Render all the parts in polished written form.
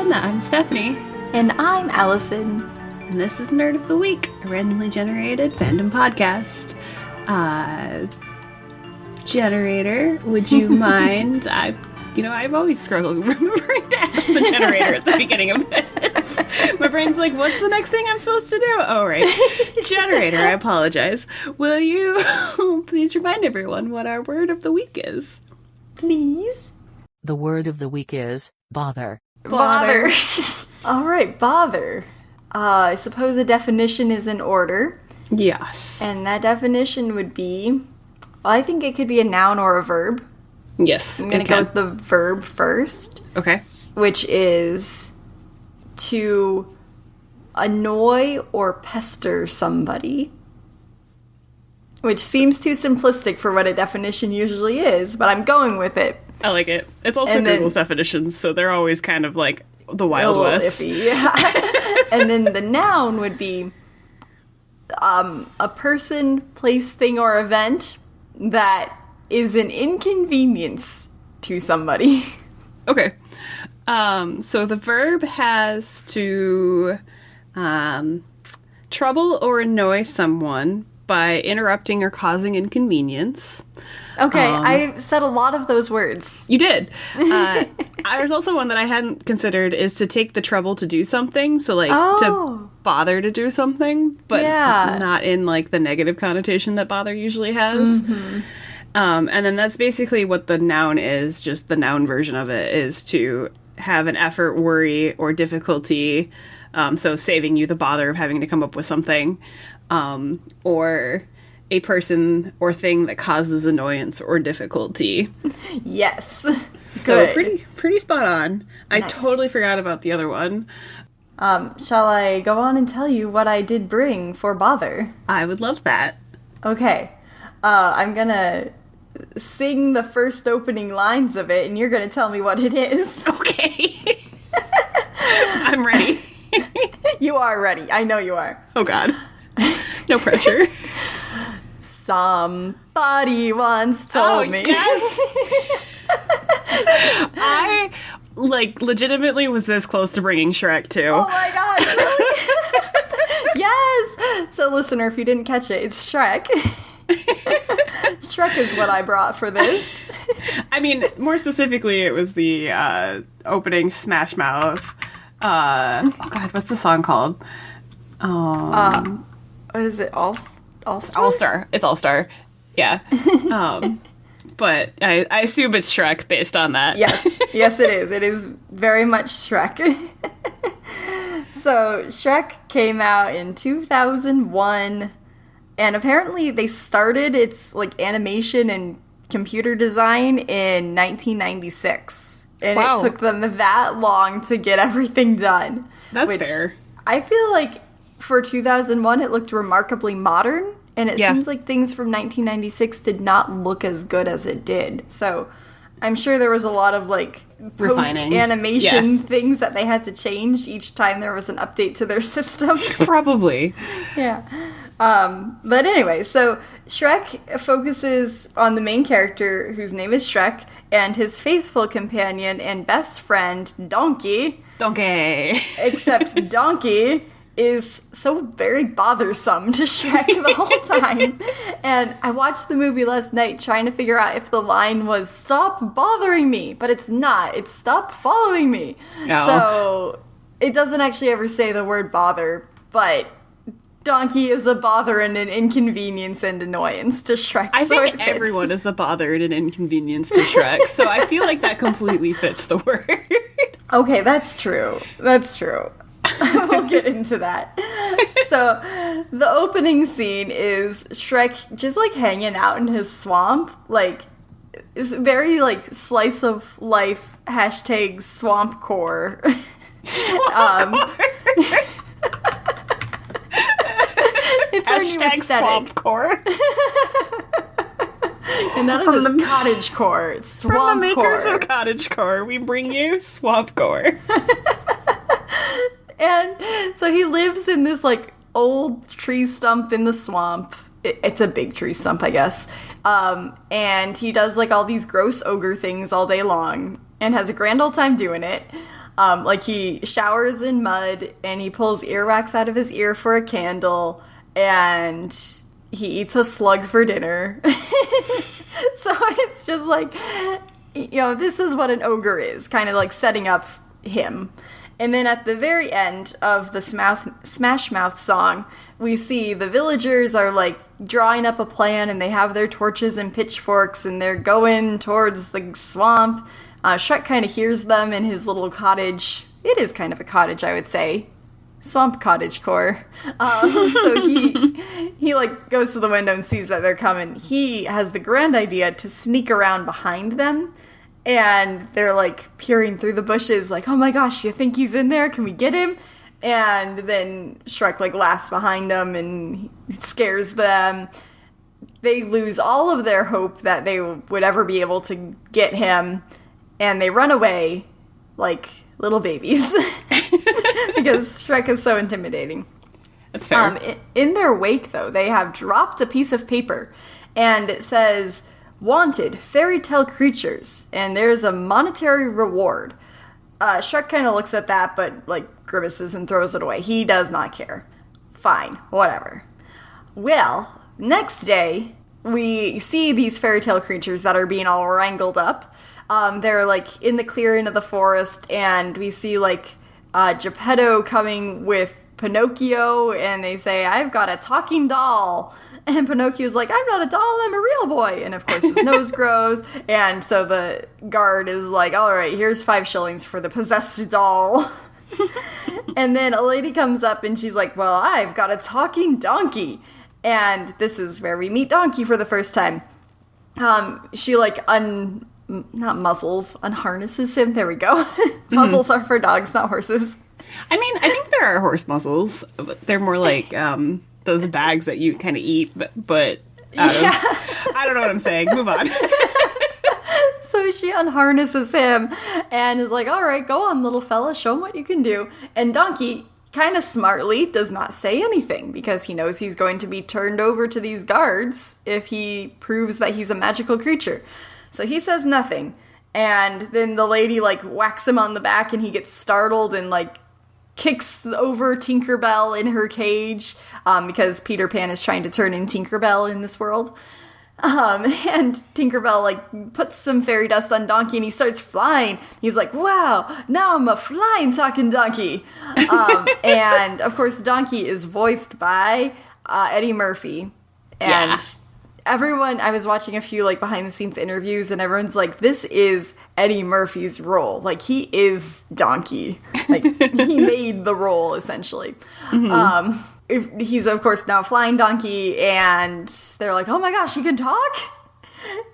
everyone. I'm Stephanie. And I'm Allison. And this is Nerd of the Week, a randomly generated fandom podcast. Generator, would you mind? I've always struggled remembering to ask the generator at the beginning of this. My brain's like, what's the next thing I'm supposed to do? Oh, right. Generator, I apologize. Will you please remind everyone what our word of the week is? Please? The word of the week is bother. Bother. All right, bother. I suppose a definition is in order. Yes. And that definition would be, I think it could be a noun or a verb. Yes. I'm going to go with the verb first. Okay. Which is to annoy or pester somebody. Which seems too simplistic for what a definition usually is, but I'm going with it. I like it. It's also Google's definitions, so they're always kind of like the Wild West. Iffy, yeah. And then the noun would be a person, place, thing, or event that is an inconvenience to somebody. Okay. So the verb has to trouble or annoy someone by interrupting or causing inconvenience. Okay, I said a lot of those words. You did. There's also one that I hadn't considered is to take the trouble to do something. So, like, to bother to do something, but not in, like, the negative connotation that bother usually has. Mm-hmm. And then that's basically what the noun is, just the noun version of it, is to have an effort, worry, or difficulty. So saving you the bother of having to come up with something. Or a person or thing that causes annoyance or difficulty. Yes. So pretty spot on. Nice. I totally forgot about the other one. Shall I go on and tell you what I did bring for bother? I would love that. Okay. I'm gonna sing the first opening lines of it, and you're gonna tell me what it is. Okay. I'm ready. You are ready. I know you are. Oh, God. No pressure. Somebody once told me. Yes. I, legitimately was this close to bringing Shrek, too. Oh, my gosh, really? Yes! So, listener, if you didn't catch it, it's Shrek. Shrek is what I brought for this. I mean, more specifically, it was the opening Smash Mouth. Oh, God, what's the song called? What is it? All-Star? All-Star. It's All-Star. Yeah. But I assume it's Shrek based on that. Yes. Yes, it is. It is very much Shrek. So, Shrek came out in 2001, and apparently they started its, animation and computer design in 1996. And It took them that long to get everything done. That's fair. I feel like for 2001, it looked remarkably modern, and it seems like things from 1996 did not look as good as it did. So I'm sure there was a lot of, post-animation things that they had to change each time there was an update to their system. Probably. Yeah. But anyway, so Shrek focuses on the main character, whose name is Shrek, and his faithful companion and best friend, Donkey. Donkey. Except Donkey is so very bothersome to Shrek the whole time. And I watched the movie last night trying to figure out if the line was, "Stop bothering me," but it's not. It's "Stop following me." No. So it doesn't actually ever say the word bother, but Donkey is a bother and an inconvenience and annoyance to Shrek. I think everyone is a bother and an inconvenience to Shrek, so I feel like that completely fits the word. Okay, that's true. That's true. We'll get into that. So, the opening scene is Shrek just, hanging out in his swamp. It's very, slice of life, hashtag swampcore. It's our new aesthetic. Swampcore. And none of this cottagecore. It's swampcore. From the makers of cottagecore, we bring you swampcore. And so he lives in this, old tree stump in the swamp. It's a big tree stump, I guess. And he does, all these gross ogre things all day long and has a grand old time doing it. Like, he showers in mud, and he pulls earwax out of his ear for a candle, and he eats a slug for dinner. So it's just like, you know, this is what an ogre is, kind of like setting up him. And then at the very end of the Smash Mouth song, we see the villagers are like drawing up a plan, and they have their torches and pitchforks, and they're going towards the swamp. Shrek kind of hears them in his little cottage. It is kind of a cottage, I would say. Swamp cottage core. So he like goes to the window and sees that they're coming. He has the grand idea to sneak around behind them. And they're, like, peering through the bushes, like, oh my gosh, you think he's in there? Can we get him? And then Shrek, like, laughs behind them and scares them. They lose all of their hope that they would ever be able to get him. And they run away like little babies. Because Shrek is so intimidating. That's fair. In their wake, though, they have dropped a piece of paper. And it says, wanted fairy tale creatures, and there's a monetary reward. Shrek kind of looks at that, but, like, grimaces and throws it away. He does not care. Fine, whatever. Well, next day, we see these fairy tale creatures that are being all wrangled up. They're, like, in the clearing of the forest, and we see, like, Geppetto coming with Pinocchio, and they say, I've got a talking doll. And Pinocchio's like, I'm not a doll, I'm a real boy. And of course his nose grows. And so the guard is like, all right, here's 5 shillings for the possessed doll. And then a lady comes up and she's like, well, I've got a talking donkey. And this is where we meet Donkey for the first time. She like unharnesses him. There we go. Muzzles are for dogs, not horses. I mean, I think there are horse muzzles, but they're more like those bags that you kind of eat, but I don't know what I'm saying. Move on. So she unharnesses him and is like, all right, go on, little fella, show him what you can do. And Donkey, kind of smartly, does not say anything because he knows he's going to be turned over to these guards if he proves that he's a magical creature. So he says nothing. And then the lady, like, whacks him on the back and he gets startled and, like, kicks over Tinkerbell in her cage because Peter Pan is trying to turn in Tinkerbell in this world. And Tinkerbell, like, puts some fairy dust on Donkey and he starts flying. He's like, wow, now I'm a flying talking donkey. And, of course, Donkey is voiced by Eddie Murphy. And everyone, I was watching a few, like, behind-the-scenes interviews, and everyone's like, this is Eddie Murphy's role. Like, he is Donkey. Like, he made the role, essentially. Mm-hmm. He's, of course, now Flying Donkey, and they're like, oh my gosh, he can talk?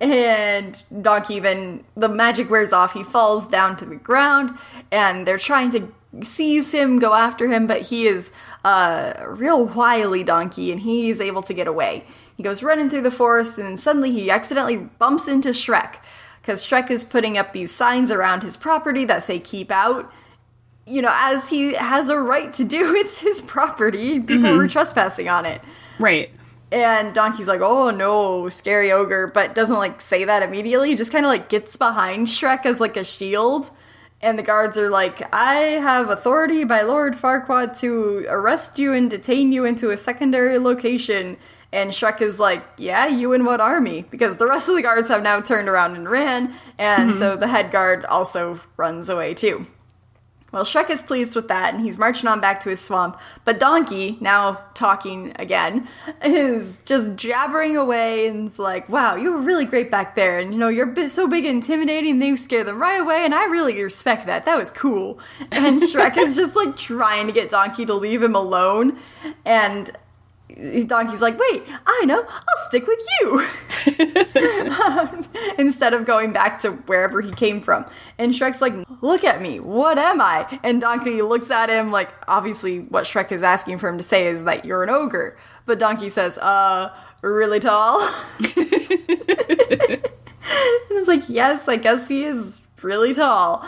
And Donkey, then the magic wears off, he falls down to the ground, and they're trying to seize him, go after him, but he is a real wily donkey, and he's able to get away. He goes running through the forest, and suddenly he accidentally bumps into Shrek, because Shrek is putting up these signs around his property that say, keep out. You know, as he has a right to do, it's his property. People were trespassing on it. Right. And Donkey's like, oh no, scary ogre, but doesn't, like, say that immediately. He just kind of, like, gets behind Shrek as, like, a shield. And the guards are like, I have authority by Lord Farquaad to arrest you and detain you into a secondary location. And Shrek is like, yeah, you and what army? Because the rest of the guards have now turned around and ran. And so the head guard also runs away too. Well, Shrek is pleased with that, and he's marching on back to his swamp. But Donkey, now talking again, is just jabbering away and is like, wow, you were really great back there. And, you know, you're so big and intimidating, and you scare them right away, and I really respect that. That was cool. And Shrek is just, like, trying to get Donkey to leave him alone. And Donkey's like, wait, I know, I'll stick with you. Instead of going back to wherever he came from. And Shrek's like, look at me, what am I? And Donkey looks at him like, obviously what Shrek is asking for him to say is that you're an ogre. But Donkey says, really tall? And it's like, yes, I guess he is really tall.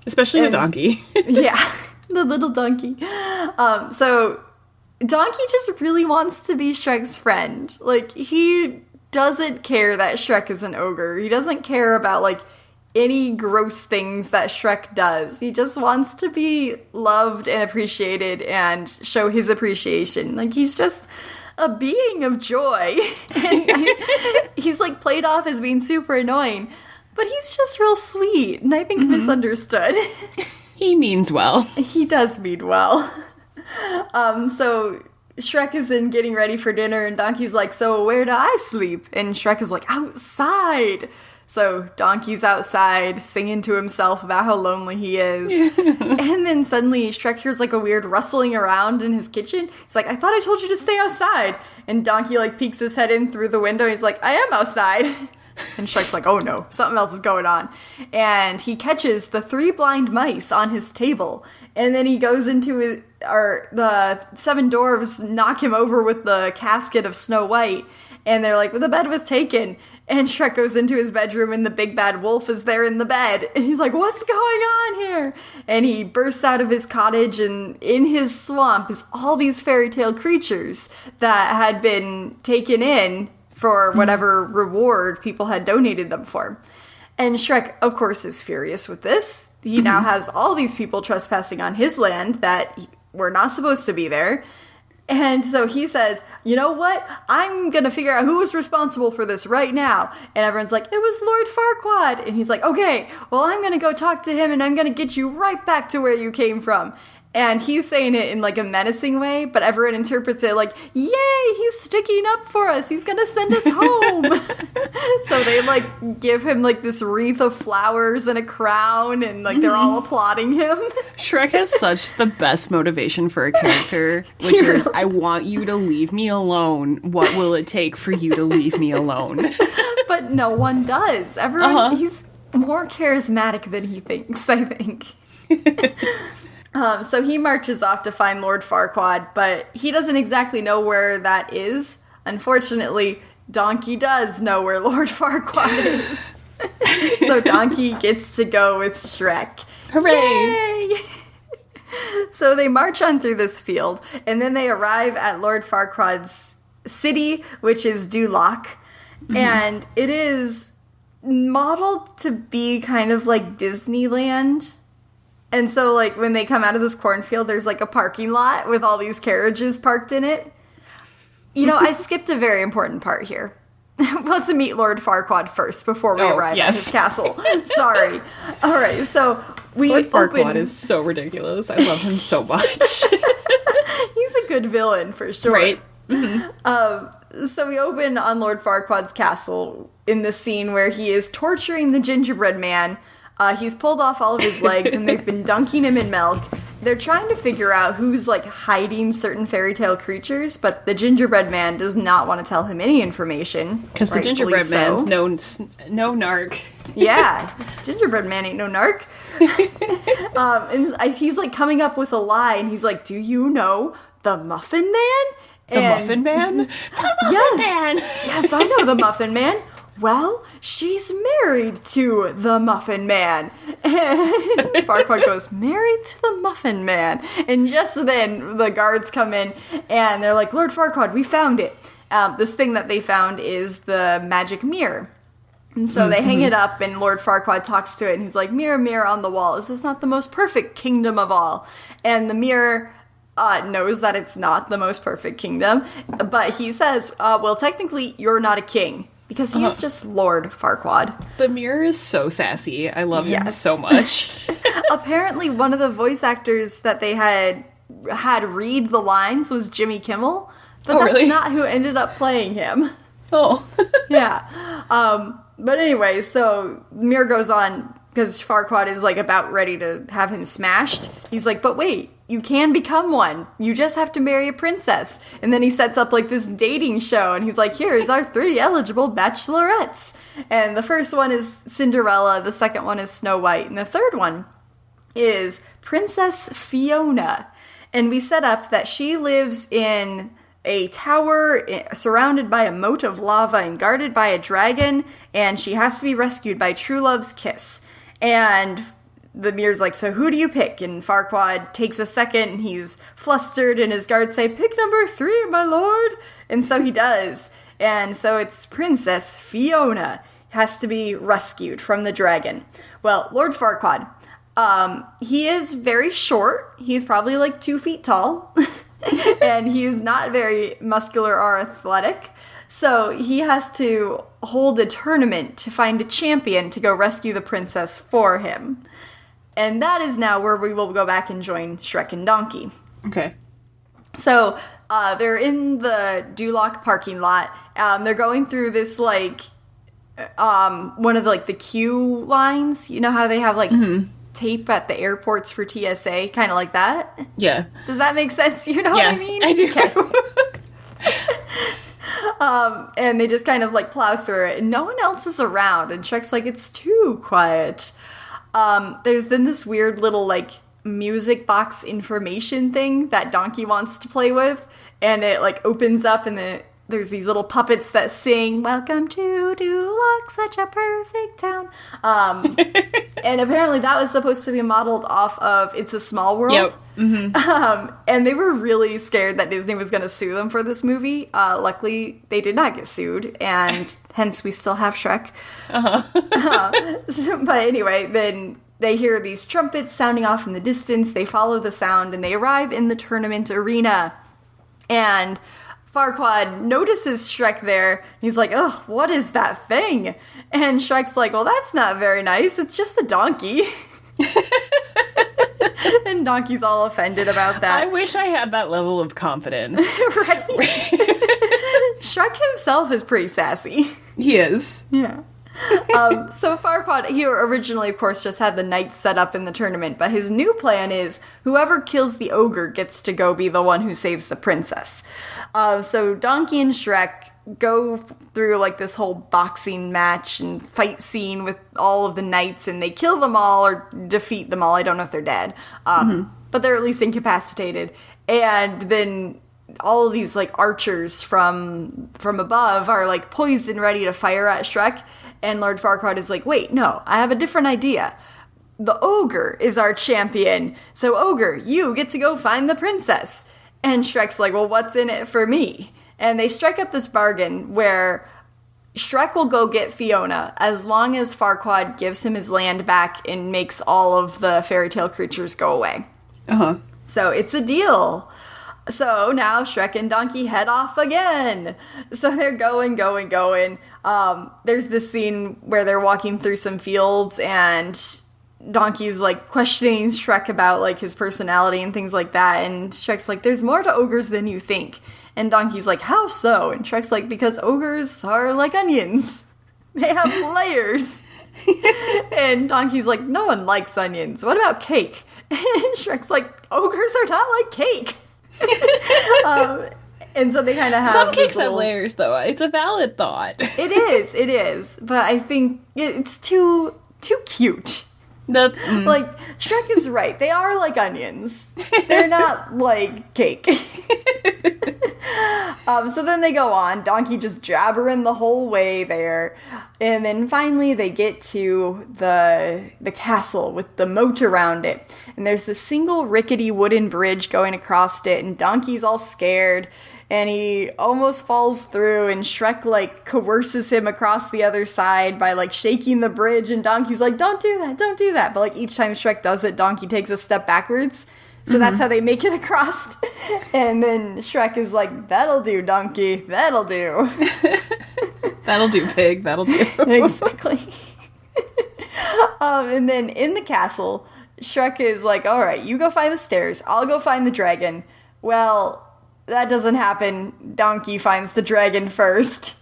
Especially a donkey. Yeah, the little donkey. So Donkey just really wants to be Shrek's friend. Like, he doesn't care that Shrek is an ogre. He doesn't care about, like, any gross things that Shrek does. He just wants to be loved and appreciated and show his appreciation. Like, he's just a being of joy. And he's like played off as being super annoying, but he's just real sweet, and I think misunderstood. He means well. He does mean well. So Shrek is then getting ready for dinner, and Donkey's like, so where do I sleep? And Shrek is like, outside. So Donkey's outside singing to himself about how lonely he is. And then suddenly Shrek hears like a weird rustling around in his kitchen. He's like, I thought I told you to stay outside. And Donkey like peeks his head in through the window. He's like, I am outside. And Shrek's like, oh no, something else is going on. And he catches the 3 blind mice on his table. And then he goes into the 7 dwarves knock him over with the casket of Snow White. And they're like, well, the bed was taken. And Shrek goes into his bedroom and the big bad wolf is there in the bed. And he's like, what's going on here? And he bursts out of his cottage, and in his swamp is all these fairy tale creatures that had been taken in for whatever reward people had donated them for. And Shrek, of course, is furious with this. He now has all these people trespassing on his land that were not supposed to be there. And so he says, you know what? I'm going to figure out who was responsible for this right now. And everyone's like, it was Lord Farquaad. And he's like, okay, well, I'm going to go talk to him and I'm going to get you right back to where you came from. And he's saying it in like a menacing way, but everyone interprets it like, yay, he's sticking up for us. He's going to send us home. So they like give him like this wreath of flowers and a crown, and like they're all applauding him. Shrek has such the best motivation for a character, which is, I want you to leave me alone. What will it take for you to leave me alone? But no one does. Everyone, he's more charismatic than he thinks, I think. So he marches off to find Lord Farquaad, but he doesn't exactly know where that is. Unfortunately, Donkey does know where Lord Farquaad is. So Donkey gets to go with Shrek. Hooray! Yay! So they march on through this field, and then they arrive at Lord Farquaad's city, which is Duloc. And it is modeled to be kind of like Disneyland. And so, like, when they come out of this cornfield, there's, like, a parking lot with all these carriages parked in it. You know, I skipped a very important part here. Let's meet Lord Farquaad first before we arrive at his castle. Sorry. All right, so Lord Farquaad is so ridiculous. I love him so much. He's a good villain, for sure. Right. So we open on Lord Farquaad's castle in the scene where he is torturing the gingerbread man. He's pulled off all of his legs, and they've been dunking him in milk. They're trying to figure out who's, like, hiding certain fairy tale creatures, but the gingerbread man does not want to tell him any information. Because the gingerbread man's no narc. Yeah, gingerbread man ain't no narc. And he's, like, coming up with a lie, and he's like, do you know the Muffin Man? The Muffin Man? The Muffin Man! Yes, I know the Muffin Man. Well, she's married to the Muffin Man. And Farquaad goes, married to the Muffin Man. And just then, the guards come in, and they're like, Lord Farquaad, we found it. This thing that they found is the magic mirror. And so they hang it up, and Lord Farquaad talks to it, and he's like, mirror, mirror on the wall, is this not the most perfect kingdom of all? And the mirror knows that it's not the most perfect kingdom, but he says, well, technically, you're not a king. Because he is just Lord Farquaad. The mirror is so sassy. I love him so much. Apparently, one of the voice actors that they had read the lines was Jimmy Kimmel. But that's not who ended up playing him. Oh. Yeah. But anyway, so Mir goes on, because Farquaad is, like, about ready to have him smashed. He's like, but wait, you can become one. You just have to marry a princess. And then he sets up, like, this dating show, and he's like, here's our 3 eligible bachelorettes. And the first one is Cinderella, the second one is Snow White, and the third one is Princess Fiona. And we set up that she lives in a tower surrounded by a moat of lava and guarded by a dragon, and she has to be rescued by True Love's kiss. And the mirror's like, so who do you pick? And Farquaad takes a second, and he's flustered, and his guards say, pick number 3, my lord. And so he does. And so it's Princess Fiona. has to be rescued from the dragon. Well, Lord Farquaad, he is very short. He's probably like 2 feet tall. And he's not very muscular or athletic. So he has to hold a tournament to find a champion to go rescue the princess for him. And that is now where we will go back and join Shrek and Donkey. Okay. So they're in the Duloc parking lot. They're going through this, like, one of, like, the queue lines. You know how they have, like, tape at the airports for TSA? Kind of like that? Yeah. Does that make sense? You know what I mean? I do. Okay. And they just kind of, like, plow through it. And no one else is around. And Shrek's like, it's too quiet. There's then this weird little, like, music box information thing that Donkey wants to play with. And it, like, opens up and there's these little puppets that sing, "Welcome to Duloc, such a perfect town." And apparently that was supposed to be modeled off of It's a Small World. Yep. Mm-hmm. And they were really scared that Disney was going to sue them for this movie. Luckily, they did not get sued, and hence we still have Shrek. But anyway, then they hear these trumpets sounding off in the distance. They follow the sound, and they arrive in the tournament arena. And Farquaad notices Shrek there. He's like, "Ugh, what is that thing?" And Shrek's like, "Well, that's not very nice. It's just a donkey." And Donkey's all offended about that. I wish I had that level of confidence. Right? Shrek himself is pretty sassy. He is. Yeah. So Farquaad, he originally, of course, just had the knights set up in the tournament, but his new plan is whoever kills the ogre gets to go be the one who saves the princess. So Donkey and Shrek go through, like, this whole boxing match and fight scene with all of the knights, and they kill them all or defeat them all. I don't know if they're dead, but they're at least incapacitated. And then all of these, like, archers from above are, like, poised and ready to fire at Shrek. And Lord Farquaad is like, "Wait, no, I have a different idea. The ogre is our champion. So, ogre, you get to go find the princess." And Shrek's like, "Well, what's in it for me?" And they strike up this bargain where Shrek will go get Fiona as long as Farquaad gives him his land back and makes all of the fairy tale creatures go away. So it's a deal. So now Shrek and Donkey head off again. So they're going. There's this scene where they're walking through some fields and Donkey's, like, questioning Shrek about, like, his personality and things like that. And Shrek's like, "There's more to ogres than you think." And Donkey's like, "How so?" And Shrek's like, "Because ogres are like onions. They have layers." And Donkey's like, "No one likes onions. What about cake?" And Shrek's like, "Ogres are not like cake." And so they kind of have some cakes have layers, though. It's a valid thought. It is. But I think it's too cute. Like, Shrek is right. They are like onions. They're not like cake. So then they go on. Donkey just jabbering the whole way there. And then finally they get to the castle with the moat around it. And there's this single rickety wooden bridge going across it. And Donkey's all scared. And he almost falls through, and Shrek, like, coerces him across the other side by, like, shaking the bridge, and Donkey's like, don't do that. But, like, each time Shrek does it, Donkey takes a step backwards. So that's how they make it across. And then Shrek is like, "That'll do, Donkey. That'll do." That'll do, pig. That'll do. Exactly. And then in the castle, Shrek is like, "All right, you go find the stairs. I'll go find the dragon." Well, that doesn't happen. Donkey finds the dragon first.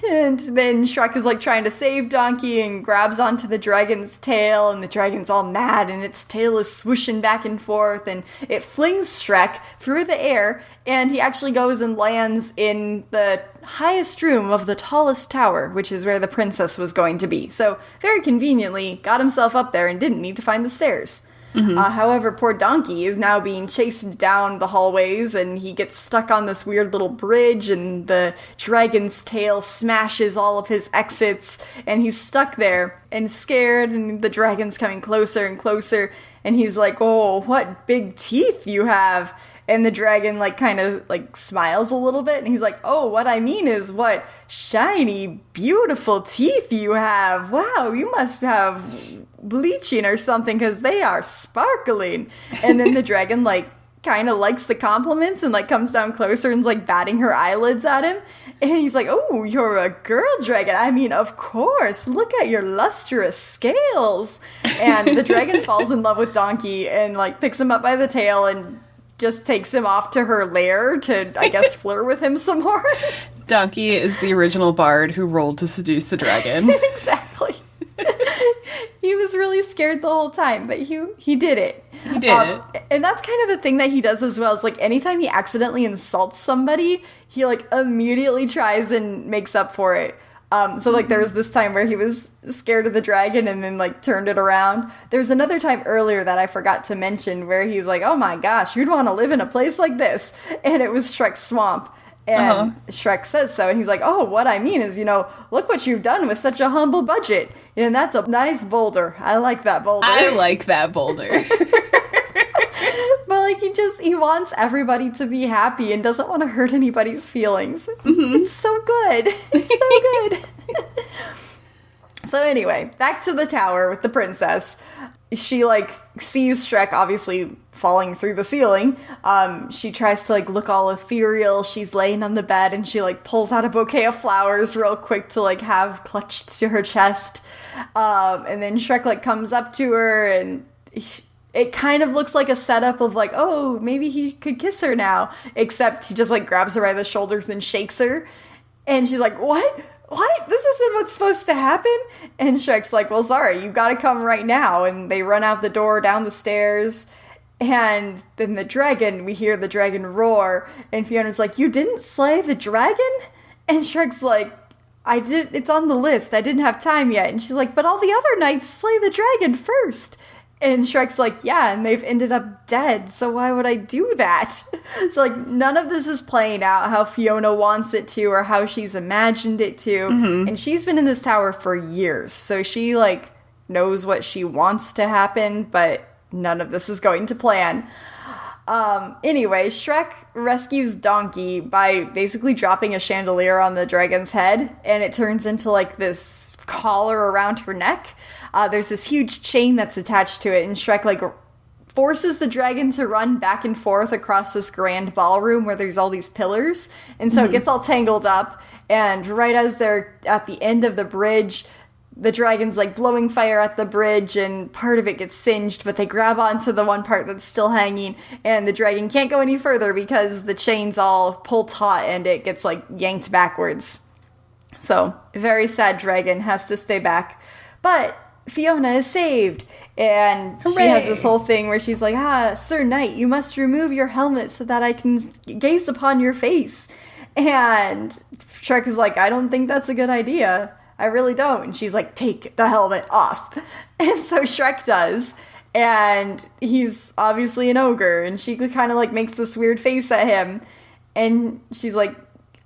And then Shrek is, like, trying to save Donkey and grabs onto the dragon's tail, and the dragon's all mad, and its tail is swooshing back and forth, and it flings Shrek through the air, and he actually goes and lands in the highest room of the tallest tower, which is where the princess was going to be. So, very conveniently, got himself up there and didn't need to find the stairs. However, poor Donkey is now being chased down the hallways, and he gets stuck on this weird little bridge, and the dragon's tail smashes all of his exits, and he's stuck there and scared, and the dragon's coming closer and closer, And he's like, oh, what big teeth you have. And the dragon, like, kind of, like, smiles a little bit. And he's like, oh, what I mean is what shiny, beautiful teeth you have. Wow, you must have bleaching or something because they are sparkling. And then the dragon, like, kind of likes the compliments and, like, comes down closer and's, like, batting her eyelids at him. And he's like, oh, you're a girl dragon. I mean, of course. Look at your lustrous scales. And the dragon falls in love with Donkey and, like, picks him up by the tail and just takes him off to her lair to, I guess, flirt with him some more. Donkey is the original bard who rolled to seduce the dragon. Exactly. He was really scared the whole time, but he did it. He did it. And that's kind of a thing that he does as well. Is like anytime he accidentally insults somebody, he like immediately tries and makes up for it. So like there was this time where he was scared of the dragon and then like turned it around. There's another time earlier that I forgot to mention where he's like, oh my gosh, you'd want to live in a place like this. And it was Shrek's swamp. And Shrek says so, and he's like, oh, what I mean is, look what you've done with such a humble budget. And that's a nice boulder. I like that boulder. I like that boulder. But, like, he wants everybody to be happy and doesn't want to hurt anybody's feelings. Mm-hmm. It's so good. It's so good. So anyway, back to the tower with the princess. She, like, sees Shrek obviously falling through the ceiling. She tries to, like, look all ethereal. She's laying on the bed and she, like, pulls out a bouquet of flowers real quick to, like, have clutched to her chest. And then Shrek, like, comes up to her and it kind of looks like a setup of, like, oh, maybe he could kiss her now. Except he just, like, grabs her by the shoulders and shakes her. And she's like, what? What? This isn't what's supposed to happen? And Shrek's like, well, sorry, you've got to come right now. And they run out the door, down the stairs. And then we hear the dragon roar. And Fiona's like, you didn't slay the dragon? And Shrek's like, it's on the list. I didn't have time yet. And she's like, but all the other knights slay the dragon first. And Shrek's like, yeah, and they've ended up dead, so why would I do that? So, like, none of this is playing out how Fiona wants it to or how she's imagined it to. Mm-hmm. And she's been in this tower for years, so she, like, knows what she wants to happen, but none of this is going to plan. Anyway, Shrek rescues Donkey by basically dropping a chandelier on the dragon's head, and it turns into, like, this collar around her neck. There's this huge chain that's attached to it, and Shrek, like, forces the dragon to run back and forth across this grand ballroom where there's all these pillars, and so it gets all tangled up, and right as they're at the end of the bridge, the dragon's, like, blowing fire at the bridge, and part of it gets singed, but they grab onto the one part that's still hanging, and the dragon can't go any further because the chain's all pulled taut, and it gets, like, yanked backwards. So, a very sad dragon has to stay back. But Fiona is saved, and Hooray! She has this whole thing where she's like, Sir Knight, you must remove your helmet so that I can gaze upon your face. And Shrek is like, I don't think that's a good idea. I really don't. And she's like, take the helmet off. And so Shrek does, and he's obviously an ogre, and she kind of, like, makes this weird face at him, and she's like,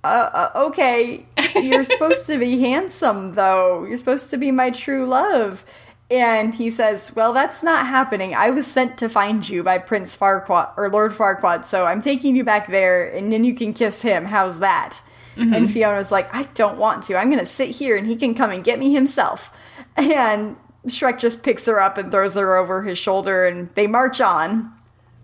okay, you're supposed to be handsome, though. You're supposed to be my true love. And he says, well, that's not happening. I was sent to find you by Prince Farquaad, or Lord Farquaad, so I'm taking you back there, and then you can kiss him. How's that? Mm-hmm. And Fiona's like, I don't want to. I'm going to sit here, and he can come and get me himself. And Shrek just picks her up and throws her over his shoulder, and they march on.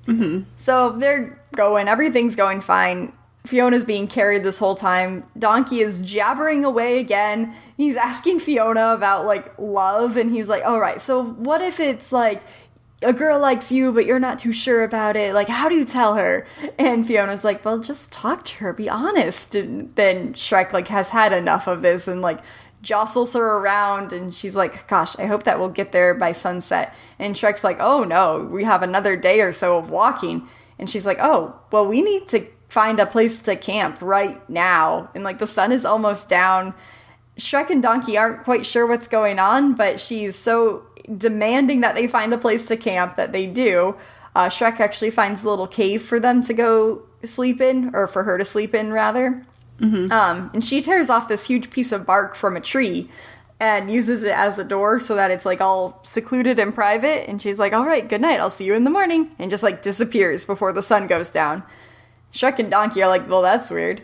Mm-hmm. So they're going. Everything's going fine. Fiona's being carried this whole time. Donkey is jabbering away again. He's asking Fiona about, like, love, and he's like, all right, so what if it's, like, a girl likes you, but you're not too sure about it? Like, how do you tell her? And Fiona's like, well, just talk to her, be honest. And then Shrek, like, has had enough of this and, like, jostles her around, and she's like, gosh, I hope that we'll get there by sunset. And Shrek's like, oh, no, we have another day or so of walking. And she's like, oh, well, we need to find a place to camp right now. And, like, the sun is almost down. Shrek and Donkey aren't quite sure what's going on, but she's so demanding that they find a place to camp that they do. Shrek actually finds a little cave for them to go sleep in, or for her to sleep in, rather. Mm-hmm. And she tears off this huge piece of bark from a tree, and uses it as a door so that it's like all secluded and private. And she's like, all right, good night, I'll see you in the morning. And just like disappears before the sun goes down. Shrek and Donkey are like, well, that's weird.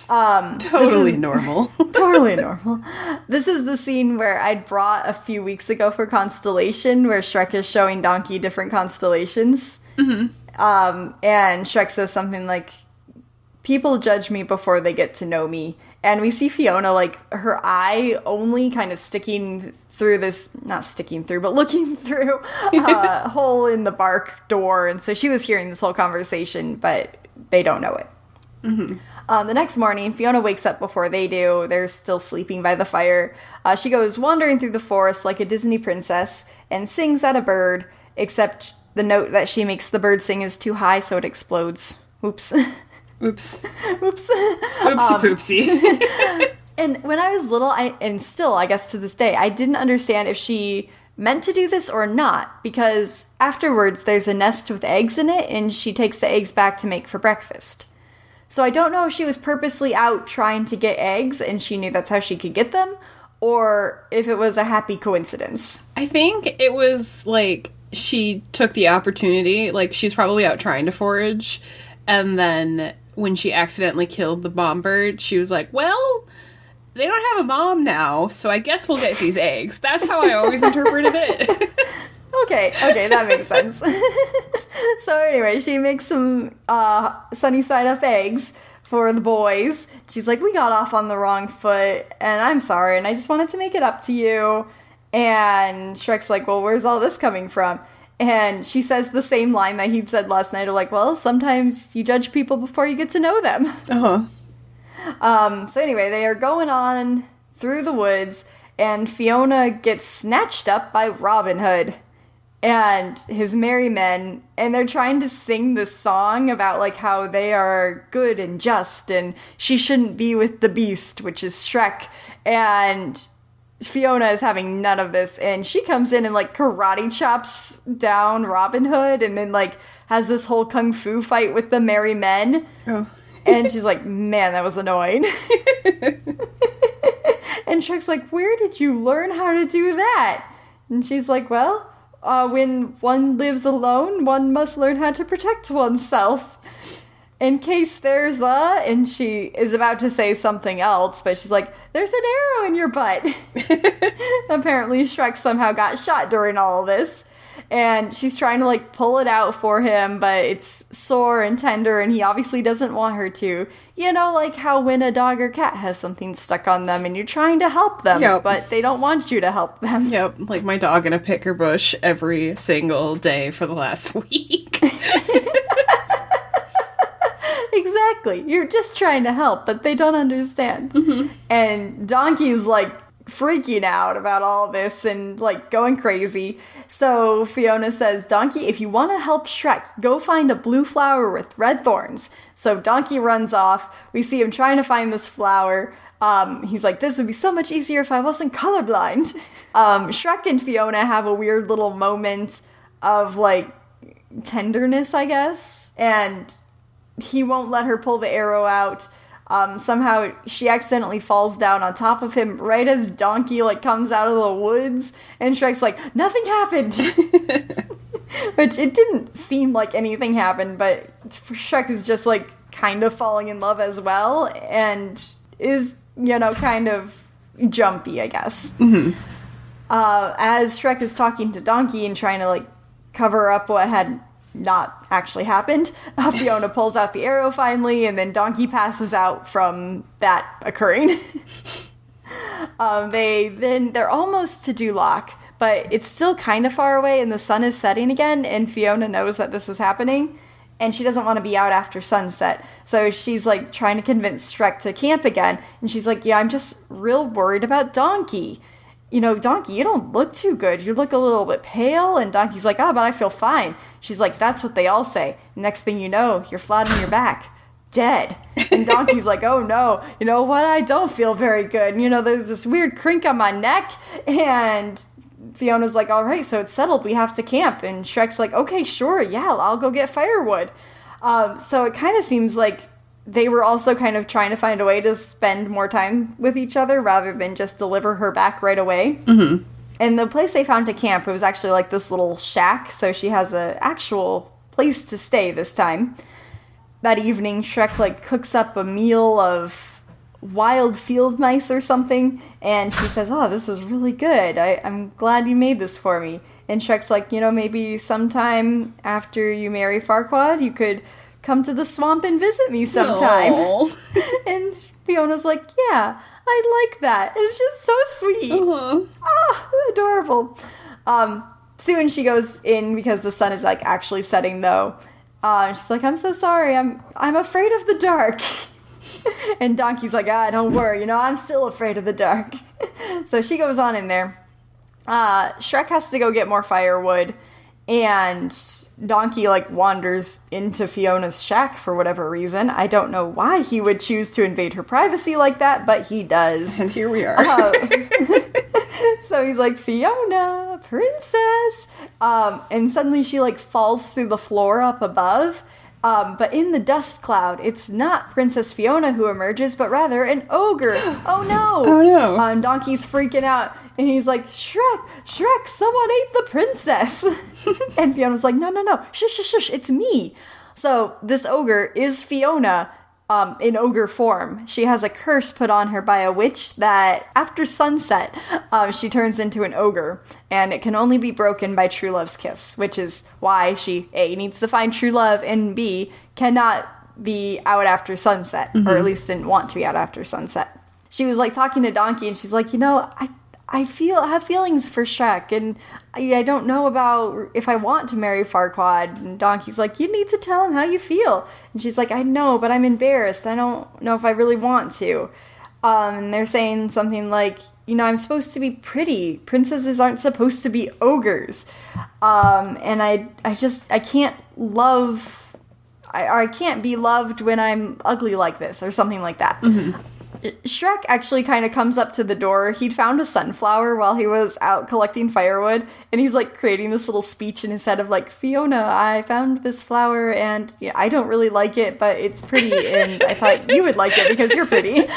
Totally normal. Totally normal. This is the scene where I'd brought a few weeks ago for Constellation, where Shrek is showing Donkey different constellations. Mm-hmm. And Shrek says something like, people judge me before they get to know me. And we see Fiona, like, her eye only kind of sticking through this, not sticking through, but looking through a hole in the bark door. And so she was hearing this whole conversation, but they don't know it. Mm-hmm. The next morning, Fiona wakes up before they do. They're still sleeping by the fire. She goes wandering through the forest like a Disney princess and sings at a bird, except the note that she makes the bird sing is too high, so it explodes. Oops. Oops. Oops. Oopsie poopsie. And when I was little, and still, I guess to this day, I didn't understand if she meant to do this or not, because afterwards there's a nest with eggs in it, and she takes the eggs back to make for breakfast. So I don't know if she was purposely out trying to get eggs and she knew that's how she could get them, or if it was a happy coincidence. I think it was, like, she took the opportunity, like, she's probably out trying to forage, and then when she accidentally killed the mom bird, she was like, well, they don't have a mom now, so I guess we'll get these eggs. That's how I always interpreted it. Okay, that makes sense. So anyway, she makes some sunny side up eggs for the boys. She's like, we got off on the wrong foot, and I'm sorry, and I just wanted to make it up to you. And Shrek's like, well, where's all this coming from? And she says the same line that he'd said last night of like, well, sometimes you judge people before you get to know them. So anyway, they are going on through the woods, and Fiona gets snatched up by Robin Hood and his merry men, and they're trying to sing this song about like how they are good and just, and she shouldn't be with the beast, which is Shrek, and Fiona is having none of this, and she comes in and like karate chops down Robin Hood, and then like has this whole kung fu fight with the merry men. And she's like, man, that was annoying. And Shrek's like, where did you learn how to do that? And she's like, well, when one lives alone, one must learn how to protect oneself. In case there's and she is about to say something else, but she's like, there's an arrow in your butt. Apparently Shrek somehow got shot during all of this. And she's trying to, like, pull it out for him, but it's sore and tender, and he obviously doesn't want her to. You know, like how when a dog or cat has something stuck on them, and you're trying to help them, but they don't want you to help them. Yep, like my dog in a picker bush every single day for the last week. Exactly. You're just trying to help, but they don't understand. Mm-hmm. And Donkey's, like, freaking out about all this and like going crazy. So Fiona says, Donkey, if you want to help Shrek, go find a blue flower with red thorns. So Donkey runs off. We see him trying to find this flower. He's like, this would be so much easier if I wasn't colorblind. Shrek and Fiona have a weird little moment of like tenderness, I guess, and he won't let her pull the arrow out. Somehow she accidentally falls down on top of him right as Donkey like comes out of the woods, and Shrek's like, nothing happened. Which it didn't seem like anything happened, but Shrek is just like kind of falling in love as well, and is, you know, kind of jumpy, I guess. Mm-hmm. As Shrek is talking to Donkey and trying to like cover up what had not actually happened, Fiona pulls out the arrow finally, and then Donkey passes out from that occurring. They're almost to Duloc, but it's still kind of far away, and the sun is setting again, and Fiona knows that this is happening, and she doesn't want to be out after sunset, so she's like trying to convince Shrek to camp again, and she's like, yeah, I'm just real worried about Donkey. You know, Donkey, you don't look too good. You look a little bit pale. And Donkey's like, oh, but I feel fine. She's like, that's what they all say. Next thing you know, you're flat on your back, dead. And Donkey's like, oh no, you know what? I don't feel very good. And, you know, there's this weird crink on my neck. And Fiona's like, all right, so it's settled. We have to camp. And Shrek's like, okay, sure. Yeah, I'll go get firewood. So it kind of seems like they were also kind of trying to find a way to spend more time with each other rather than just deliver her back right away. Mm-hmm. And the place they found to camp, it was actually like this little shack, so she has an actual place to stay this time. That evening, Shrek, like, cooks up a meal of wild field mice or something, and she says, oh, this is really good. I'm glad you made this for me. And Shrek's like, maybe sometime after you marry Farquaad, you could come to the swamp and visit me sometime. And Fiona's like, yeah, I'd like that. It's just so sweet. Adorable. Soon she goes in because the sun is, like, actually setting, though. She's like, I'm so sorry. I'm afraid of the dark. And Donkey's like, don't worry. I'm still afraid of the dark. So she goes on in there. Shrek has to go get more firewood, and Donkey, like, wanders into Fiona's shack for whatever reason. I don't know why he would choose to invade her privacy like that, but he does. And here we are. So he's like, Fiona, princess! And suddenly she, like, falls through the floor up above. But in the dust cloud, it's not Princess Fiona who emerges, but rather an ogre. Oh no! Oh no! And Donkey's freaking out. And he's like, Shrek, someone ate the princess. And Fiona's like, no, shush, it's me. So this ogre is Fiona, in ogre form. She has a curse put on her by a witch that after sunset, she turns into an ogre. And it can only be broken by true love's kiss, which is why she, A, needs to find true love, and B, cannot be out after sunset, or at least didn't want to be out after sunset. She was, like, talking to Donkey, and she's like, I have feelings for Shrek, and I don't know about if I want to marry Farquaad. And Donkey's like, you need to tell him how you feel. And she's like, I know, but I'm embarrassed. I don't know if I really want to. And they're saying something like, I'm supposed to be pretty. Princesses aren't supposed to be ogres. And I can't love, I can't be loved when I'm ugly like this, or something like that. Mm-hmm. Shrek actually kind of comes up to the door. He'd found a sunflower while he was out collecting firewood, and he's, like, creating this little speech in his head of, like, Fiona, I found this flower, and I don't really like it, but it's pretty, and I thought you would like it because you're pretty.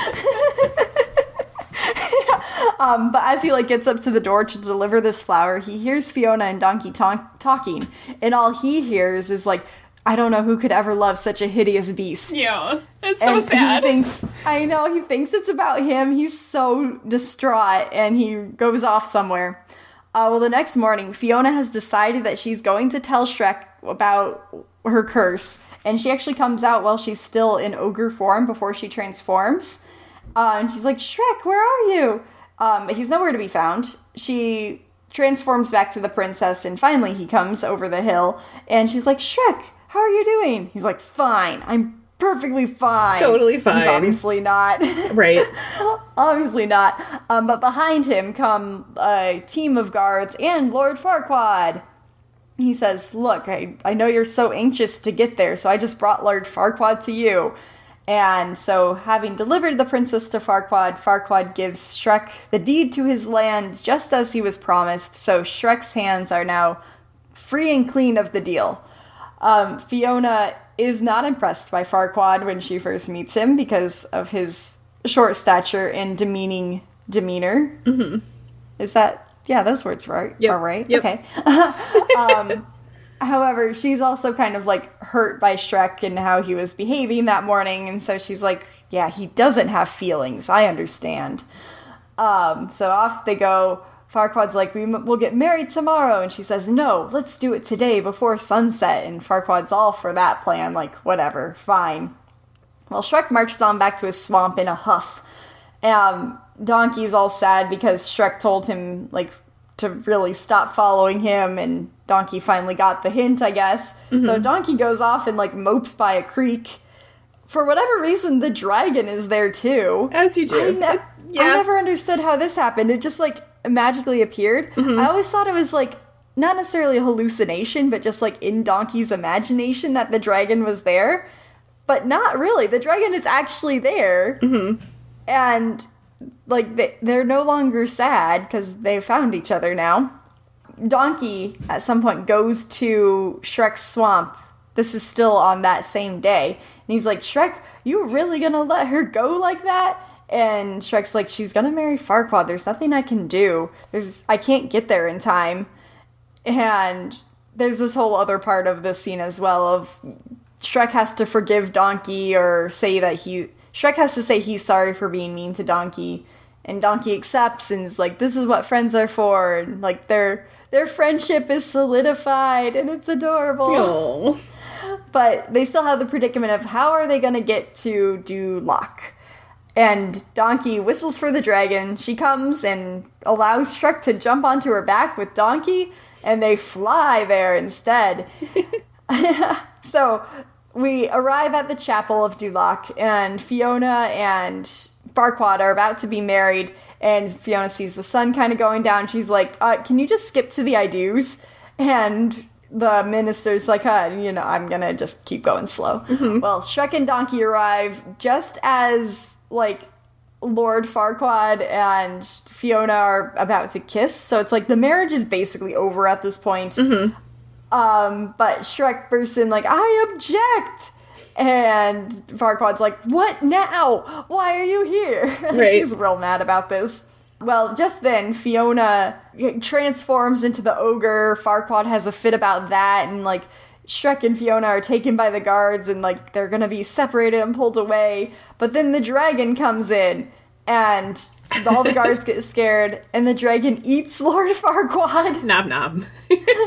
But as he, like, gets up to the door to deliver this flower, he hears Fiona and Donkey talking, and all he hears is, like, I don't know who could ever love such a hideous beast. Yeah, it's so sad. He thinks it's about him. He's so distraught, and he goes off somewhere. Well, the next morning, Fiona has decided that she's going to tell Shrek about her curse, and she actually comes out while she's still in ogre form before she transforms. And she's like, Shrek, where are you? But he's nowhere to be found. She transforms back to the princess, and finally he comes over the hill, and she's like, Shrek, how are you doing? He's like, fine. I'm perfectly fine. Totally fine. He's obviously not. Right. Obviously not. But behind him come a team of guards and Lord Farquaad. He says, look, I know you're so anxious to get there, so I just brought Lord Farquaad to you. And so, having delivered the princess to Farquaad, Farquaad gives Shrek the deed to his land just as he was promised, so Shrek's hands are now free and clean of the deal. Fiona is not impressed by Farquaad when she first meets him because of his short stature and demeaning demeanor. Mm-hmm. Is that, yeah, those words are right? Yep. Okay. However, she's also kind of, like, hurt by Shrek and how he was behaving that morning, and so she's like, yeah, he doesn't have feelings, I understand. So off they go. Farquaad's like, we'll get married tomorrow, and she says, no, let's do it today before sunset, and Farquaad's all for that plan, like, whatever, fine. Well, Shrek marches on back to his swamp in a huff. Donkey's all sad because Shrek told him, like, to really stop following him, and Donkey finally got the hint, I guess. Mm-hmm. So Donkey goes off and, like, mopes by a creek. For whatever reason, the dragon is there, too. As you do. I never understood how this happened. It just, like, magically appeared. Mm-hmm. I always thought it was, like, not necessarily a hallucination, but just, like, in Donkey's imagination that the dragon was there. But not really. The dragon is actually there. Mm-hmm. And, like, they're no longer sad because they found each other now. Donkey, at some point, goes to Shrek's swamp this is still on that same day. And he's like, Shrek, you really gonna let her go like that? And Shrek's like, she's gonna marry Farquaad. There's nothing I can do. I can't get there in time. And there's this whole other part of this scene as well of Shrek has to forgive Donkey or say that Shrek has to say he's sorry for being mean to Donkey. And Donkey accepts and is like, this is what friends are for. And, like, their friendship is solidified and it's adorable. Aww. But they still have the predicament of how are they going to get to Dulac? And Donkey whistles for the dragon. She comes and allows Shrek to jump onto her back with Donkey, and they fly there instead. So we arrive at the chapel of Dulac, and Fiona and Farquaad are about to be married, and Fiona sees the sun kind of going down. She's like, can you just skip to the I do's? And the minister's like, I'm gonna just keep going slow. Mm-hmm. Well, Shrek and Donkey arrive just as, like, Lord Farquaad and Fiona are about to kiss, so it's like the marriage is basically over at this point. Mm-hmm. But Shrek bursts in like, I object! And Farquaad's like, what now? Why are you here? Right. He's real mad about this. Well, just then, Fiona transforms into the ogre. Farquaad has a fit about that, and, like, Shrek and Fiona are taken by the guards, and, like, they're gonna be separated and pulled away. But then the dragon comes in, and all the guards get scared, and the dragon eats Lord Farquaad. Nom nom.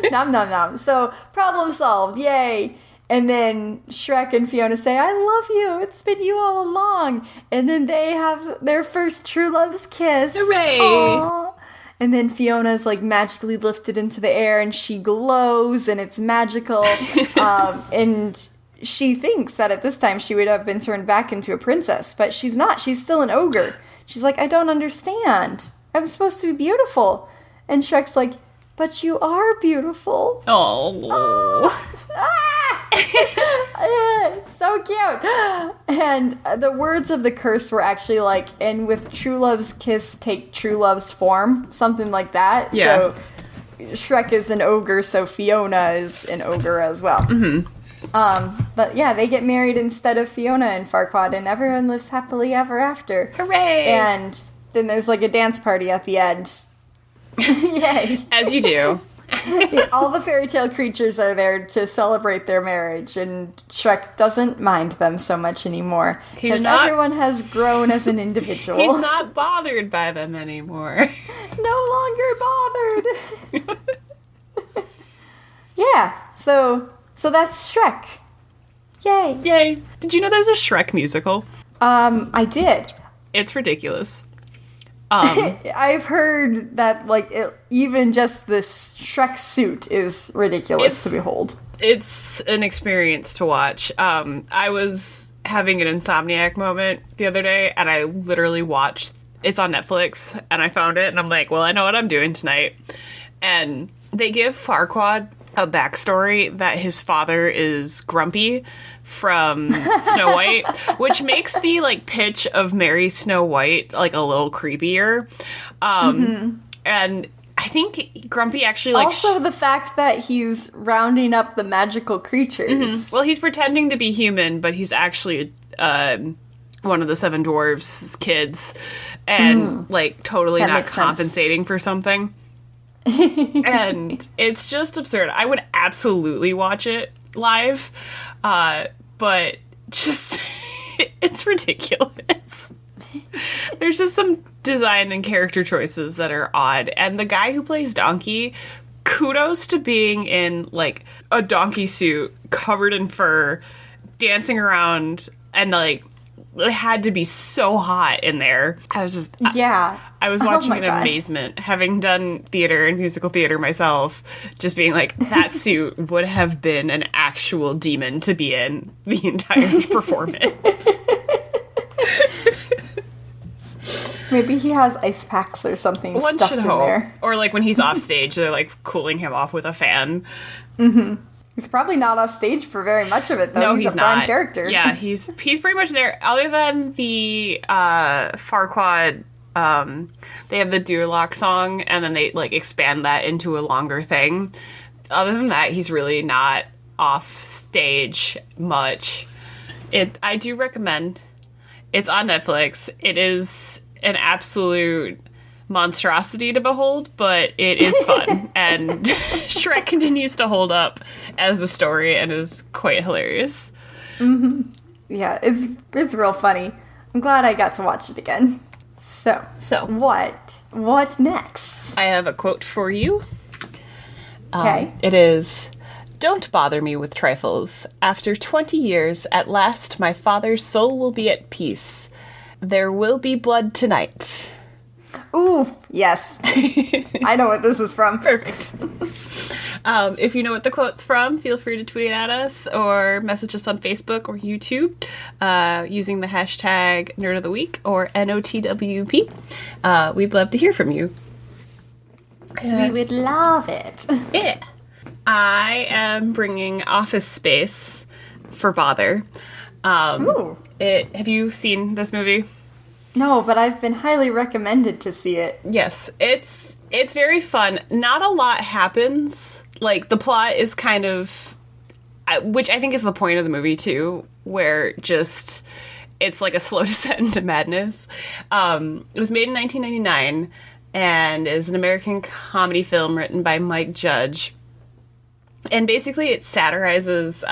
Nom nom nom. So, problem solved. Yay. And then Shrek and Fiona say, I love you. It's been you all along. And then they have their first true love's kiss. Hooray! Aww. And then Fiona's, like, magically lifted into the air, and she glows, and it's magical. And she thinks that at this time she would have been turned back into a princess, but she's not. She's still an ogre. She's like, I don't understand. I'm supposed to be beautiful. And Shrek's like, but you are beautiful. Oh. So cute. And the words of the curse were actually like, and with true love's kiss, take true love's form. Something like that. Yeah. So Shrek is an ogre, so Fiona is an ogre as well. Mm-hmm. But yeah, they get married instead of Fiona and Farquaad, and everyone lives happily ever after. Hooray! And then there's like a dance party at the end. Yay. As you do. All the fairy tale creatures are there to celebrate their marriage, and Shrek doesn't mind them so much anymore. Because everyone has grown as an individual. He's not bothered by them anymore. No longer bothered. Yeah, so that's Shrek. Yay. Yay. Did you know there's a Shrek musical? I did. It's ridiculous. I've heard that, like, even just this Shrek suit is ridiculous to behold. It's an experience to watch. I was having an insomniac moment the other day, and I literally watched, it's on Netflix, and I found it, and I'm like, well, I know what I'm doing tonight. And they give Farquaad a backstory that his father is Grumpy from Snow White, which makes the, like, pitch of Mary Snow White, like, a little creepier. And I think Grumpy actually, like... Also the fact that he's rounding up the magical creatures. Mm-hmm. Well, he's pretending to be human, but he's actually one of the Seven Dwarfs' kids, and, like, totally not compensating for something. And it's just absurd. I would absolutely watch it live, but just it's ridiculous. There's just some design and character choices that are odd, and the guy who plays Donkey, kudos to being in, like, a donkey suit covered in fur, dancing around, and, like, it had to be so hot in there. I was just... Yeah. I was watching in amazement, having done theater and musical theater myself, just being like, that suit would have been an actual demon to be in the entire performance. Maybe he has ice packs or something stuffed in there. Or, like, when he's off stage, they're, like, cooling him off with a fan. Mm-hmm. He's probably not off stage for very much of it, though. No, he's a not. prime character. Yeah, he's pretty much there. Other than the Farquaad, they have the Dulac song, and then they, like, expand that into a longer thing. Other than that, he's really not off stage much. I do recommend. It's on Netflix. It is an absolute monstrosity to behold, but it is fun. And Shrek continues to hold up as a story and is quite hilarious. Mm-hmm. Yeah, it's real funny. I'm glad I got to watch it again. So what next? I have a quote for you. Okay. It is, "Don't bother me with trifles. After 20 years, at last my father's soul will be at peace. There will be blood tonight." Ooh, yes. I know what this is from. Perfect. If you know what the quote's from, feel free to tweet at us or message us on Facebook or YouTube using the hashtag Nerd of the Week or NOTWP. We'd love to hear from you. We would love it. Yeah. I am bringing Office Space for Bother. Have you seen this movie? No, but I've been highly recommended to see it. Yes, it's very fun. Not a lot happens. Like, the plot is kind of, which I think is the point of the movie too, where just it's like a slow descent into madness. It was made in 1999 and is an American comedy film written by Mike Judge. And basically it satirizes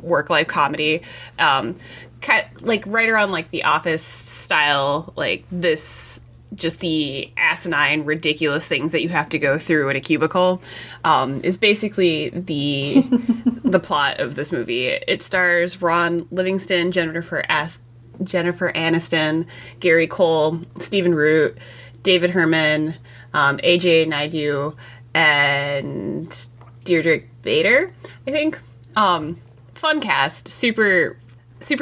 work-life comedy, like right around like The Office style, like this, just the asinine, ridiculous things that you have to go through in a cubicle, is basically the plot of this movie. It stars Ron Livingston, Jennifer Aniston, Gary Cole, Stephen Root, David Herman, AJ Naidu, and Deirdre Bader, I think. Fun cast, super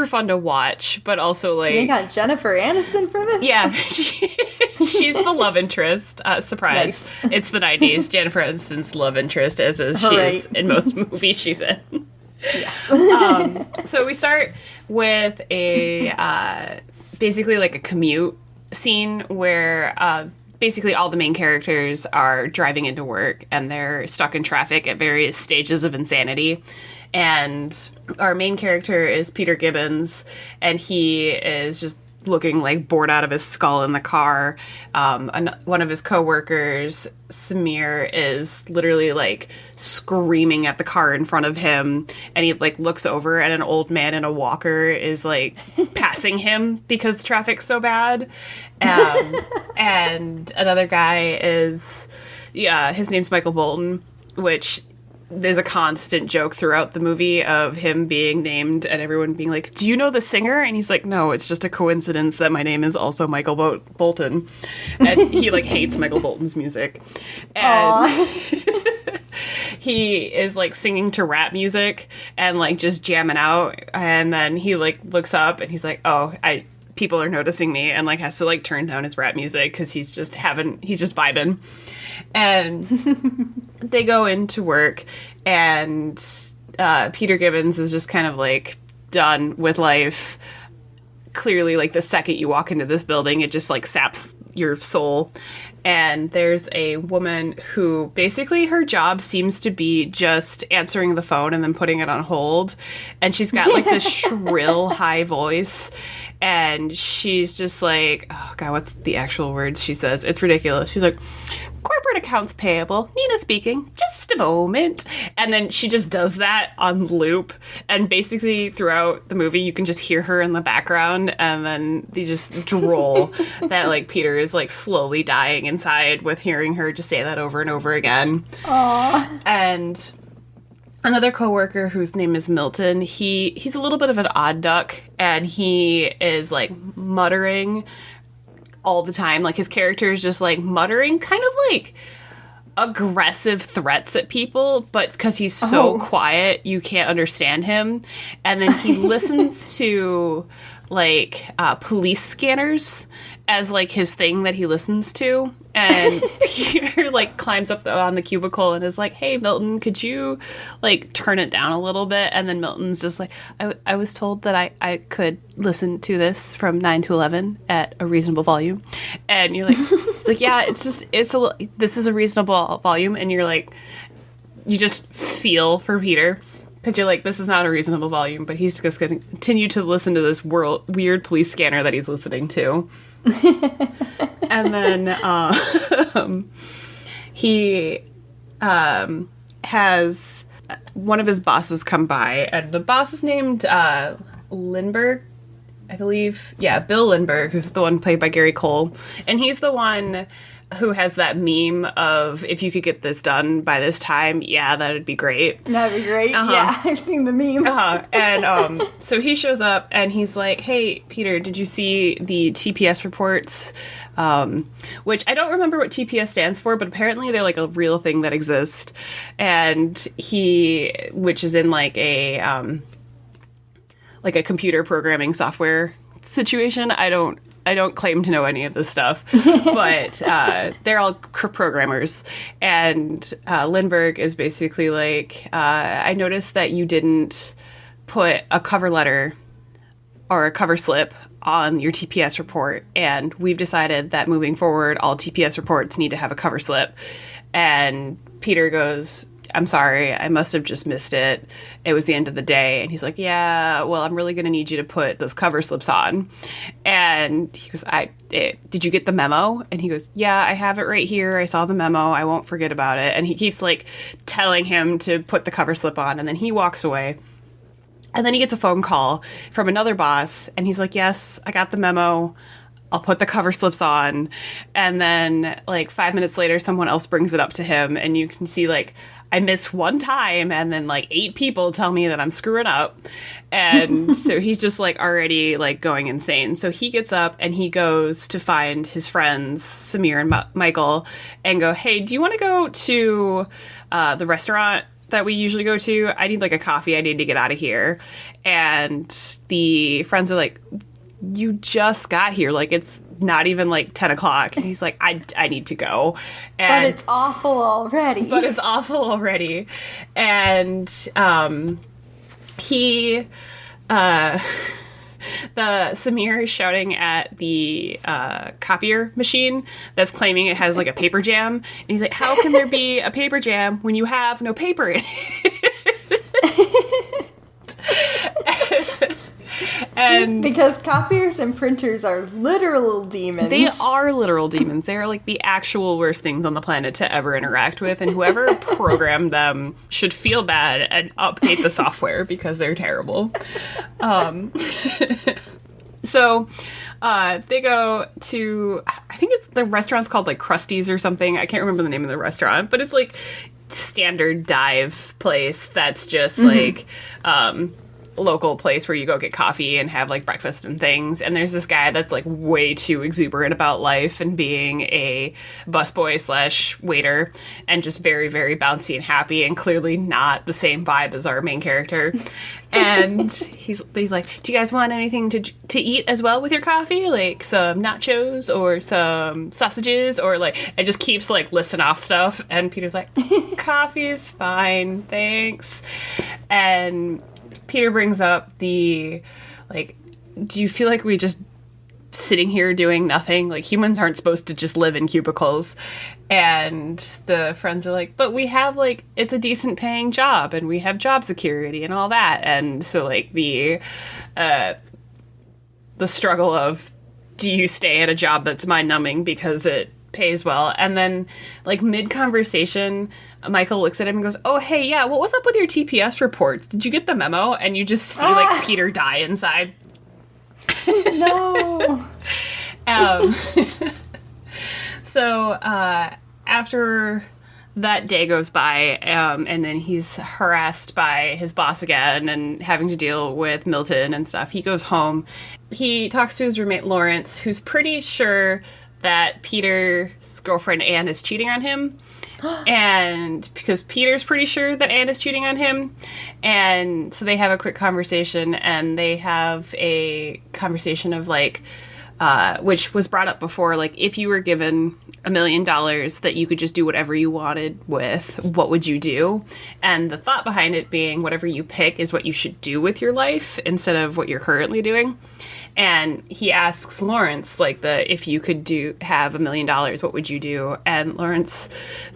fun to watch, but also like, you got Jennifer Aniston for this? Yeah, she's the love interest. Surprise! Nice. It's the 90s. Jennifer Aniston's love interest, as she is in most movies she's in. Yes. So we start with a basically like a commute scene where basically all the main characters are driving into work and they're stuck in traffic at various stages of insanity. And our main character is Peter Gibbons, and he is just looking like bored out of his skull in the car. One of his coworkers, Samir, is literally like screaming at the car in front of him, and he like looks over and an old man in a walker is like passing him because the traffic's so bad. And another guy is, his name's Michael Bolton, which there's a constant joke throughout the movie of him being named and everyone being like, "Do you know the singer?" And he's like, "No, it's just a coincidence that my name is also Michael Bolton." And he like hates Michael Bolton's music. And he is like singing to rap music and like just jamming out. And then he like looks up and he's like, people are noticing me, and like has to like turn down his rap music because he's just vibing. And they go into work, and Peter Gibbons is just kind of like done with life. Clearly, like the second you walk into this building, it just like saps your soul. And there's a woman who basically her job seems to be just answering the phone and then putting it on hold. And she's got like this shrill high voice. And she's just like, oh God, what's the actual words she says? It's ridiculous. She's like, "Corporate accounts payable, Nina speaking, just a moment." And then she just does that on loop. And basically throughout the movie, you can just hear her in the background. And then they just droll that like Peter is like slowly dying inside with hearing her just say that over and over again. Aww. And another coworker whose name is Milton, he's a little bit of an odd duck, and he is like muttering all the time. Like his character is just like muttering kind of like aggressive threats at people, but because he's so quiet, you can't understand him. And then he listens to like police scanners as like his thing that he listens to. And Peter like climbs up on the cubicle and is like, "Hey Milton, could you like turn it down a little bit?" And then Milton's just like, I was told that I could listen to this from 9 to 11 at a reasonable volume. And you're like, it's like, yeah, this is a reasonable volume. And you're like, you just feel for Peter because you're like, this is not a reasonable volume, but he's just going to continue to listen to this weird police scanner that he's listening to. And then he has one of his bosses come by, and the boss is named Lindbergh, I believe. Yeah, Bill Lindbergh, who's the one played by Gary Cole. And he's the one who has that meme of, if you could get this done by this time, yeah, that'd be great. That'd be great. Yeah, I've seen the meme. And so he shows up and he's like, hey, Peter, did you see the TPS reports? Which I don't remember what TPS stands for, but apparently they're like a real thing that exists. And which is in like a computer programming software situation. I don't claim to know any of this stuff, but they're all programmers. And Lindbergh is basically like, I noticed that you didn't put a cover letter or a cover slip on your TPS report, and we've decided that moving forward, all TPS reports need to have a cover slip. And Peter goes, I'm sorry, I must have just missed it. It was the end of the day. And he's like, yeah, well, I'm really going to need you to put those cover slips on. And he goes, did you get the memo? And he goes, yeah, I have it right here. I saw the memo. I won't forget about it. And he keeps like telling him to put the cover slip on. And then he walks away. And then he gets a phone call from another boss. And he's like, yes, I got the memo. I'll put the cover slips on. And then like 5 minutes later, someone else brings it up to him. And you can see like, I miss one time, and then like 8 people tell me that I'm screwing up. And so he's just like already like going insane. So he gets up and he goes to find his friends, Samir and Michael, and go, hey, do you want to go to the restaurant that we usually go to? I need like a coffee. I need to get out of here. And the friends are like, you just got here. Like, it's not even like 10 o'clock. And he's like, I need to go. And, but it's awful already. And Samir is shouting at the copier machine that's claiming it has like a paper jam. And he's like, how can there be a paper jam when you have no paper in it? And because copiers and printers are literal demons. They are literal demons. They are like the actual worst things on the planet to ever interact with, and whoever programmed them should feel bad and update the software because they're terrible. So they go to, I think the restaurant's called like Krusty's or something. I can't remember the name of the restaurant, but it's like standard dive place that's just like local place where you go get coffee and have like breakfast and things. And there's this guy that's like way too exuberant about life and being a busboy / waiter and just very, very bouncy and happy and clearly not the same vibe as our main character. And he's like, do you guys want anything to eat as well with your coffee? Like some nachos or some sausages, or like, it just keeps like listing off stuff. And Peter's like, coffee's fine, thanks. And Peter brings up the, like, do you feel like we just sitting here doing nothing? Like, humans aren't supposed to just live in cubicles. And the friends are like, but we have, like, it's a decent paying job, and we have job security and all that. And so, like, the struggle of, do you stay at a job that's mind-numbing because it pays well? And then, like, mid-conversation, Michael looks at him and goes, oh, hey, yeah, what was up with your TPS reports? Did you get the memo? And you just see, like, Peter die inside. No. So, after that day goes by, and then he's harassed by his boss again and having to deal with Milton and stuff, he goes home. He talks to his roommate, Lawrence, who's pretty sure that Peter's girlfriend Anne is cheating on him, and because Peter's pretty sure that Anne is cheating on him, and so they have a quick conversation, and they have a conversation of like, which was brought up before, like, if you were given $1 million that you could just do whatever you wanted with, what would you do? And the thought behind it being whatever you pick is what you should do with your life instead of what you're currently doing. And he asks Lawrence, like, if you could have $1 million, what would you do? And Lawrence's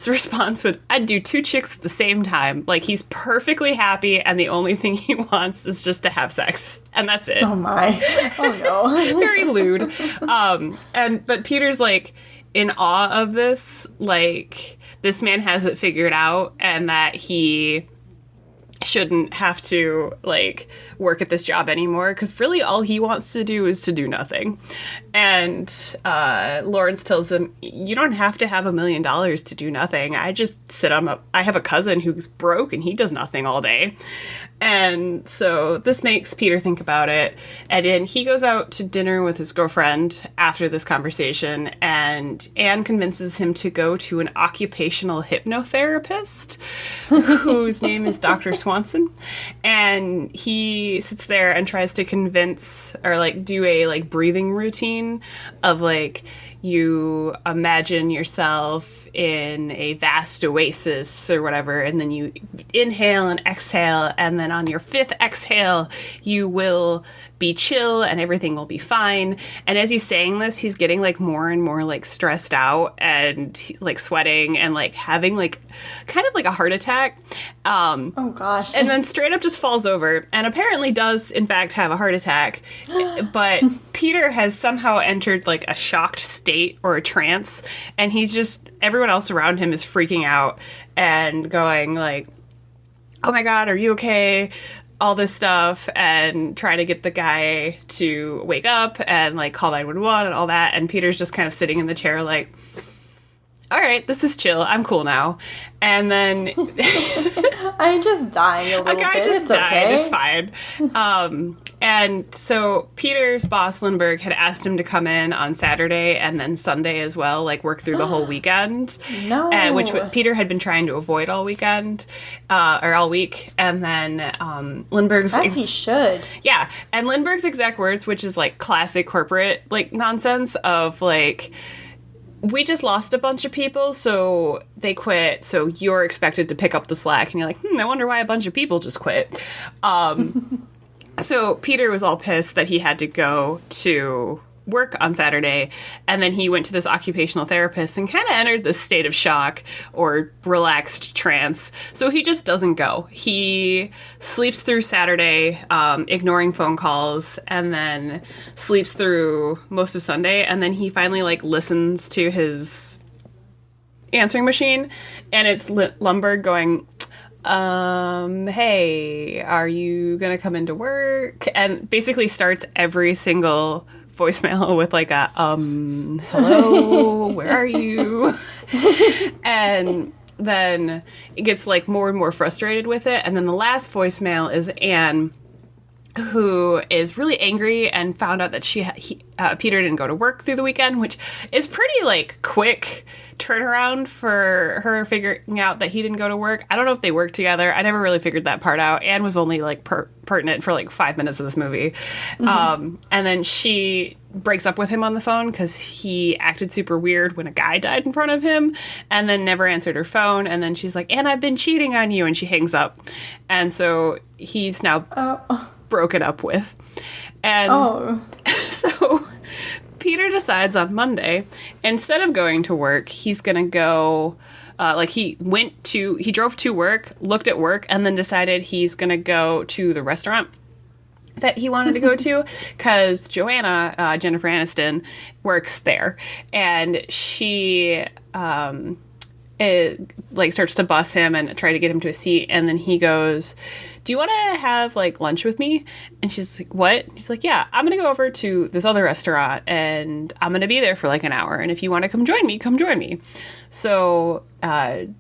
response would, I'd do 2 chicks at the same time. Like, he's perfectly happy, and the only thing he wants is just to have sex. And that's it. Oh, my. Oh, no. Very lewd. But Peter's, like, in awe of this. Like, this man has it figured out, and that he shouldn't have to, like, work at this job anymore, because really all he wants to do is to do nothing. And Lawrence tells him, you don't have to have $1 million to do nothing. I just I have a cousin who's broke and he does nothing all day. And so this makes Peter think about it. And then he goes out to dinner with his girlfriend after this conversation, and Anne convinces him to go to an occupational hypnotherapist whose name is Dr. Swanson. And he sits there and tries to convince, or like do a like breathing routine of like, you imagine yourself in a vast oasis or whatever, and then you inhale and exhale, and then on your 5th exhale, you will be chill and everything will be fine. And as he's saying this, he's getting like more and more like stressed out, and he's like sweating and like having like kind of like a heart attack. Oh gosh. And then straight up just falls over, and apparently does in fact have a heart attack. But Peter has somehow entered like a shocked state or a trance, and he's just, everyone else around him is freaking out and going like, oh my god, are you okay? All this stuff, and trying to get the guy to wake up and like call 911 and all that. And Peter's just kind of sitting in the chair like, all right, this is chill. I'm cool now. And then I'm just dying a little bit. A guy just died. Okay. It's fine. And so Peter's boss, Lindbergh, had asked him to come in on Saturday and then Sunday as well, like work through the whole weekend. No. Which Peter had been trying to avoid all weekend, or all week. And then Lindbergh's... As he should. Yeah. And Lindbergh's exact words, which is like classic corporate like nonsense of like, we just lost a bunch of people, so they quit, so you're expected to pick up the slack. And you're like, I wonder why a bunch of people just quit. So Peter was all pissed that he had to go to work on Saturday, and then he went to this occupational therapist and kind of entered this state of shock or relaxed trance. So he just doesn't go. He sleeps through Saturday, ignoring phone calls, and then sleeps through most of Sunday, and then he finally like listens to his answering machine, and it's Lundberg going, hey, are you gonna come into work? And basically starts every single voicemail with like a hello, where are you? And then it gets like more and more frustrated with it. And then the last voicemail is Anne, who is really angry and found out that Peter didn't go to work through the weekend, which is pretty like quick turnaround for her figuring out that he didn't go to work. I don't know if they worked together. I never really figured that part out. Anne was only like pertinent for like 5 minutes of this movie. Mm-hmm. And then she breaks up with him on the phone because he acted super weird when a guy died in front of him, and then never answered her phone. And then she's like, Anne, I've been cheating on you. And she hangs up. And so he's now broken up with. And so Peter decides on Monday, instead of going to work, he's going to go, he drove to work, looked at work, and then decided he's going to go to the restaurant that he wanted to go to, because Joanna, Jennifer Aniston, works there. And she starts to bus him and try to get him to a seat, and then he goes, do you want to have like lunch with me? And she's like, what? He's like, yeah, I'm gonna go over to this other restaurant and I'm gonna be there for like an hour, and if you want to come join me. So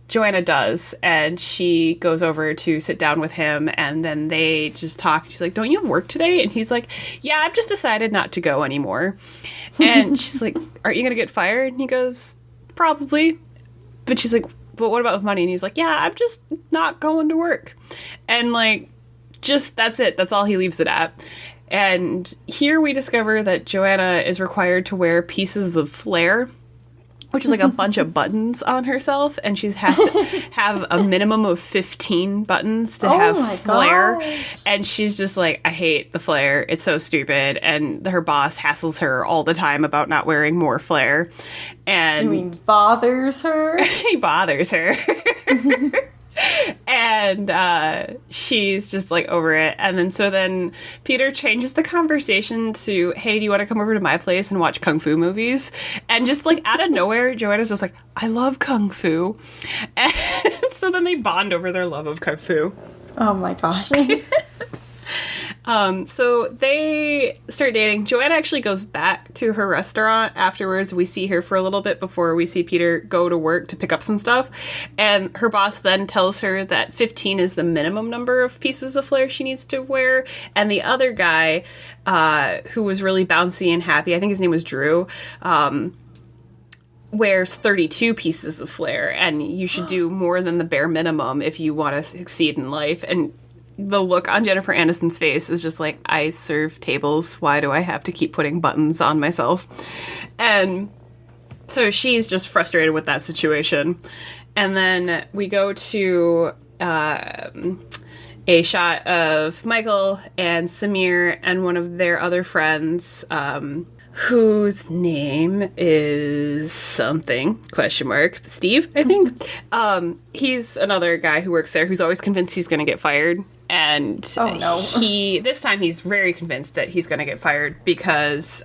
Joanna does, and she goes over to sit down with him, and then they just talk. She's like, don't you have work today? And he's like, yeah, I've just decided not to go anymore. And she's like, aren't you gonna get fired? And he goes, probably. But she's like, but what about money? And he's like, yeah, I'm just not going to work. And like, just, that's it. That's all he leaves it at. And here we discover that Joanna is required to wear pieces of flair, which is like a bunch of buttons on herself, and she has to have a minimum of 15 buttons to have flair. And she's just like, I hate the flair. It's so stupid. And her boss hassles her all the time about not wearing more flair. And you mean bothers her? He bothers her. And she's just like over it. And then Peter changes the conversation to, hey, do you want to come over to my place and watch kung fu movies? And just like out of nowhere, Joanna's just like, I love kung fu. And so then they bond over their love of kung fu. Oh my gosh. So they start dating. Joanna actually goes back to her restaurant afterwards. We see her for a little bit before we see Peter go to work to pick up some stuff. And her boss then tells her that 15 is the minimum number of pieces of flair she needs to wear. And the other guy, who was really bouncy and happy, I think his name was Drew, wears 32 pieces of flair. And you should do more than the bare minimum if you want to succeed in life. And the look on Jennifer Aniston's face is just like, I serve tables. Why do I have to keep putting buttons on myself? And so she's just frustrated with that situation. And then we go to a shot of Michael and Samir and one of their other friends, whose name is something, ? Steve, I think. He's another guy who works there who's always convinced he's going to get fired. And this time he's very convinced that he's going to get fired because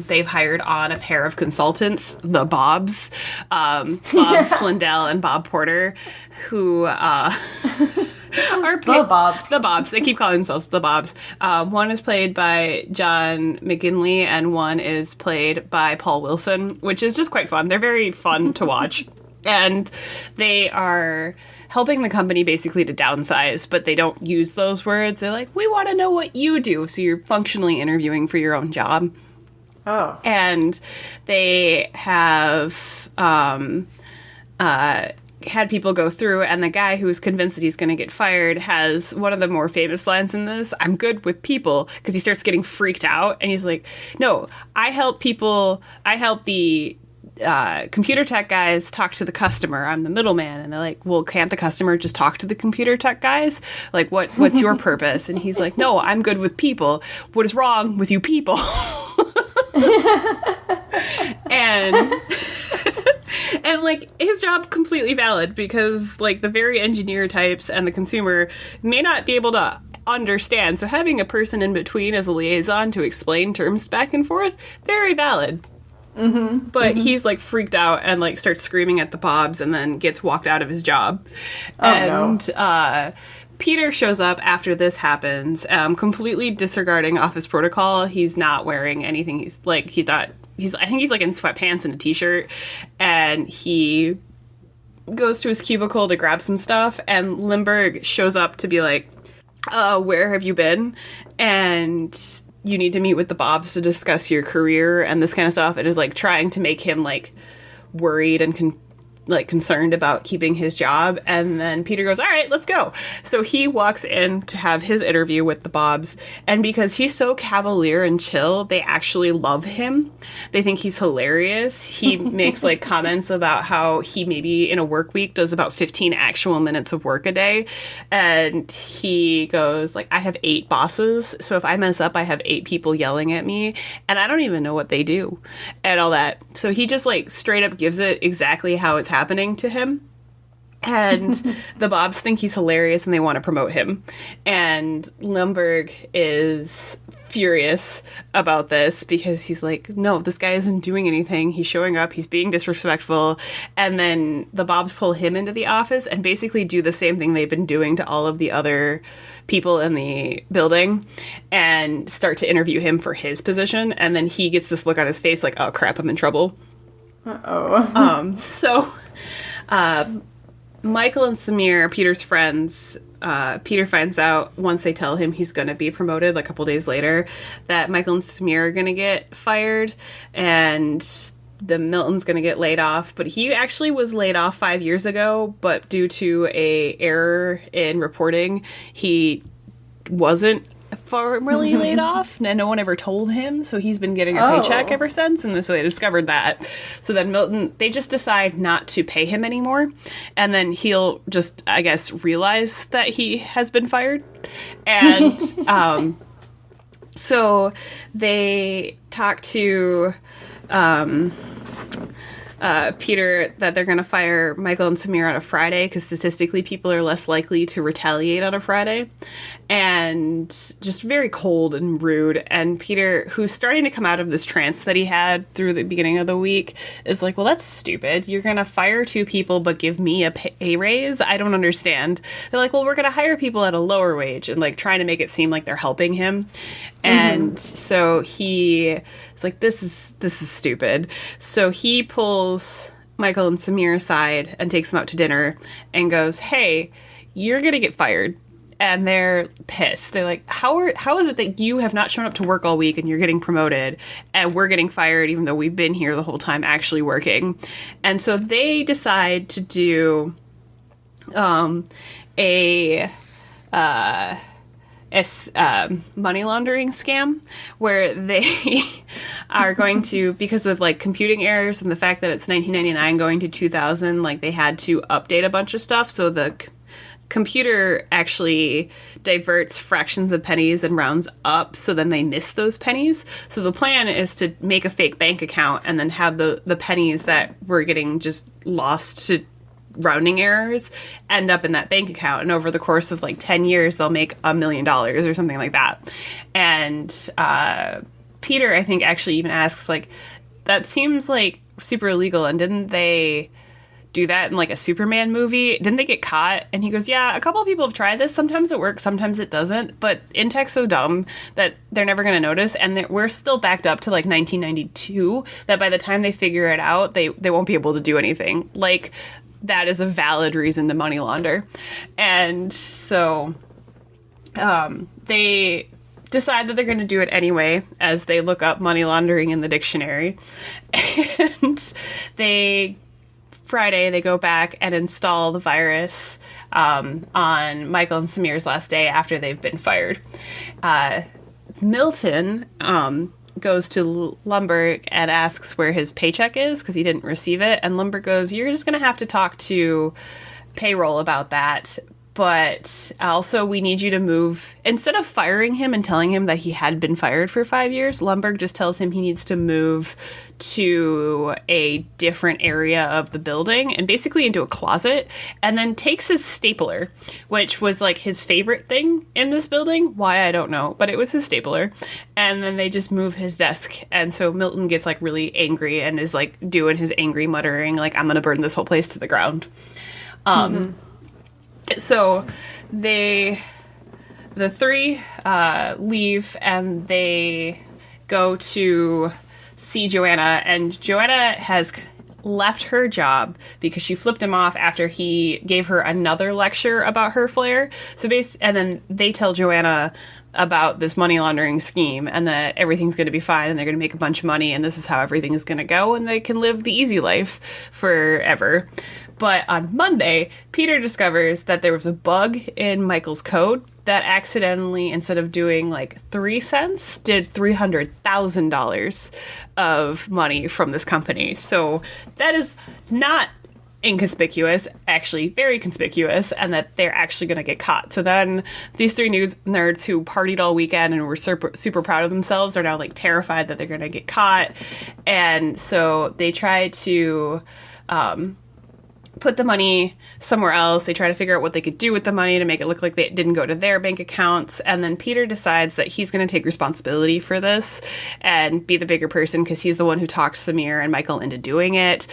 they've hired on a pair of consultants, the Bobs, Bob Slindell and Bob Porter, who are paid, the Bobs. They keep calling themselves the Bobs. One is played by John McGinley and one is played by Paul Wilson, which is just quite fun. They're very fun to watch. And they are helping the company basically to downsize, but they don't use those words. They're like, we want to know what you do. So you're functionally interviewing for your own job. Oh. And they have had people go through, and the guy who's convinced that he's going to get fired has one of the more famous lines in this, I'm good with people, because he starts getting freaked out, and he's like, no, I help the computer tech guys talk to the customer. I'm the middleman. And they're like, well, can't the customer just talk to the computer tech guys? Like, what's your purpose? And he's like, no, I'm good with people. What is wrong with you people? and like, his job completely valid because like the very engineer types and the consumer may not be able to understand. So having a person in between as a liaison to explain terms back and forth, very valid. Mm-hmm. But he's like freaked out and like starts screaming at the Bobs and then gets walked out of his job. Peter shows up after this happens, completely disregarding office protocol. He's not wearing anything. I think he's like in sweatpants and a t-shirt, and he goes to his cubicle to grab some stuff, and Lindbergh shows up to be like, where have you been? And you need to meet with the Bobs to discuss your career and this kind of stuff. It is like trying to make him like worried and concerned about keeping his job. And then Peter goes, all right, let's go. So he walks in to have his interview with the Bobs. And because he's so cavalier and chill, they actually love him. They think he's hilarious. He makes like comments about how he maybe in a work week does about 15 actual minutes of work a day. And he goes like, I have 8 bosses. So if I mess up, I have 8 people yelling at me and I don't even know what they do and all that. So he just like straight up gives it exactly how it's happening to him. And the Bobs think he's hilarious and they want to promote him. And Lindbergh is furious about this because he's like, no, this guy isn't doing anything. He's showing up. He's being disrespectful. And then the Bobs pull him into the office and basically do the same thing they've been doing to all of the other people in the building and start to interview him for his position. And then he gets this look on his face like, oh, crap, I'm in trouble. Uh-oh. So Michael and Samir, Peter's friends, Peter finds out once they tell him he's going to be promoted, like a couple days later, that Michael and Samir are going to get fired and the Milton's going to get laid off. But he actually was laid off 5 years ago, but due to a error in reporting, he wasn't formerly laid off, and no one ever told him, so he's been getting a paycheck ever since, and so they discovered that. So then Milton, they just decide not to pay him anymore, and then he'll just, I guess, realize that he has been fired. And so they talk to Peter that they're going to fire Michael and Samir on a Friday because statistically people are less likely to retaliate on a Friday. And just very cold and rude. And Peter, who's starting to come out of this trance that he had through the beginning of the week, is like, well, that's stupid. You're going to fire 2 people but give me a pay raise? I don't understand. They're like, well, we're going to hire people at a lower wage, and like trying to make it seem like they're helping him. And so he is like, this is stupid. So he pulls Michael and Samir aside and takes them out to dinner and goes, hey, you're going to get fired. And they're pissed. They're like, how is it that you have not shown up to work all week and you're getting promoted and we're getting fired even though we've been here the whole time actually working? And so they decide to do a money laundering scam where they are going to, because of like computing errors and the fact that it's 1999 going to 2000, like they had to update a bunch of stuff. So the computer actually diverts fractions of pennies and rounds up, so then they miss those pennies. So the plan is to make a fake bank account and then have the pennies that were getting just lost to rounding errors end up in that bank account. And over the course of like 10 years, they'll make $1 million or something like that. And Peter, I think, actually even asks, like, that seems like super illegal. And didn't they do that in like a Superman movie? Didn't they get caught? And he goes, yeah, a couple of people have tried this. Sometimes it works, sometimes it doesn't. But Intech's so dumb that they're never going to notice. And we're still backed up to like 1992 that by the time they figure it out, they won't be able to do anything. Like, that is a valid reason to money launder. And so they decide that they're going to do it anyway as they look up money laundering in the dictionary. And Friday, they go back and install the virus on Michael and Samir's last day after they've been fired. Milton goes to Lumberg and asks where his paycheck is because he didn't receive it. And Lumberg goes, you're just going to have to talk to payroll about that. But also, we need you to move. Instead of firing him and telling him that he had been fired for 5 years, Lumberg just tells him he needs to move to a different area of the building and basically into a closet, and then takes his stapler, which was like his favorite thing in this building. Why, I don't know, but it was his stapler. And then they just move his desk. And so Milton gets like really angry and is like doing his angry muttering, like, I'm going to burn this whole place to the ground. So the 3 leave and they go to see Joanna, and Joanna has left her job because she flipped him off after he gave her another lecture about her flare. And then they tell Joanna about this money laundering scheme and that everything's going to be fine and they're going to make a bunch of money and this is how everything is going to go and they can live the easy life forever. But on Monday, Peter discovers that there was a bug in Michael's code that accidentally, instead of doing like 3 cents, did $300,000 of money from this company. So that is not inconspicuous, actually very conspicuous, and that they're actually going to get caught. So then these 3 nerds who partied all weekend and were super proud of themselves are now like terrified that they're going to get caught. And so they try to put the money somewhere else. They try to figure out what they could do with the money to make it look like they didn't go to their bank accounts. And then Peter decides that he's going to take responsibility for this and be the bigger person because he's the one who talked Samir and Michael into doing it.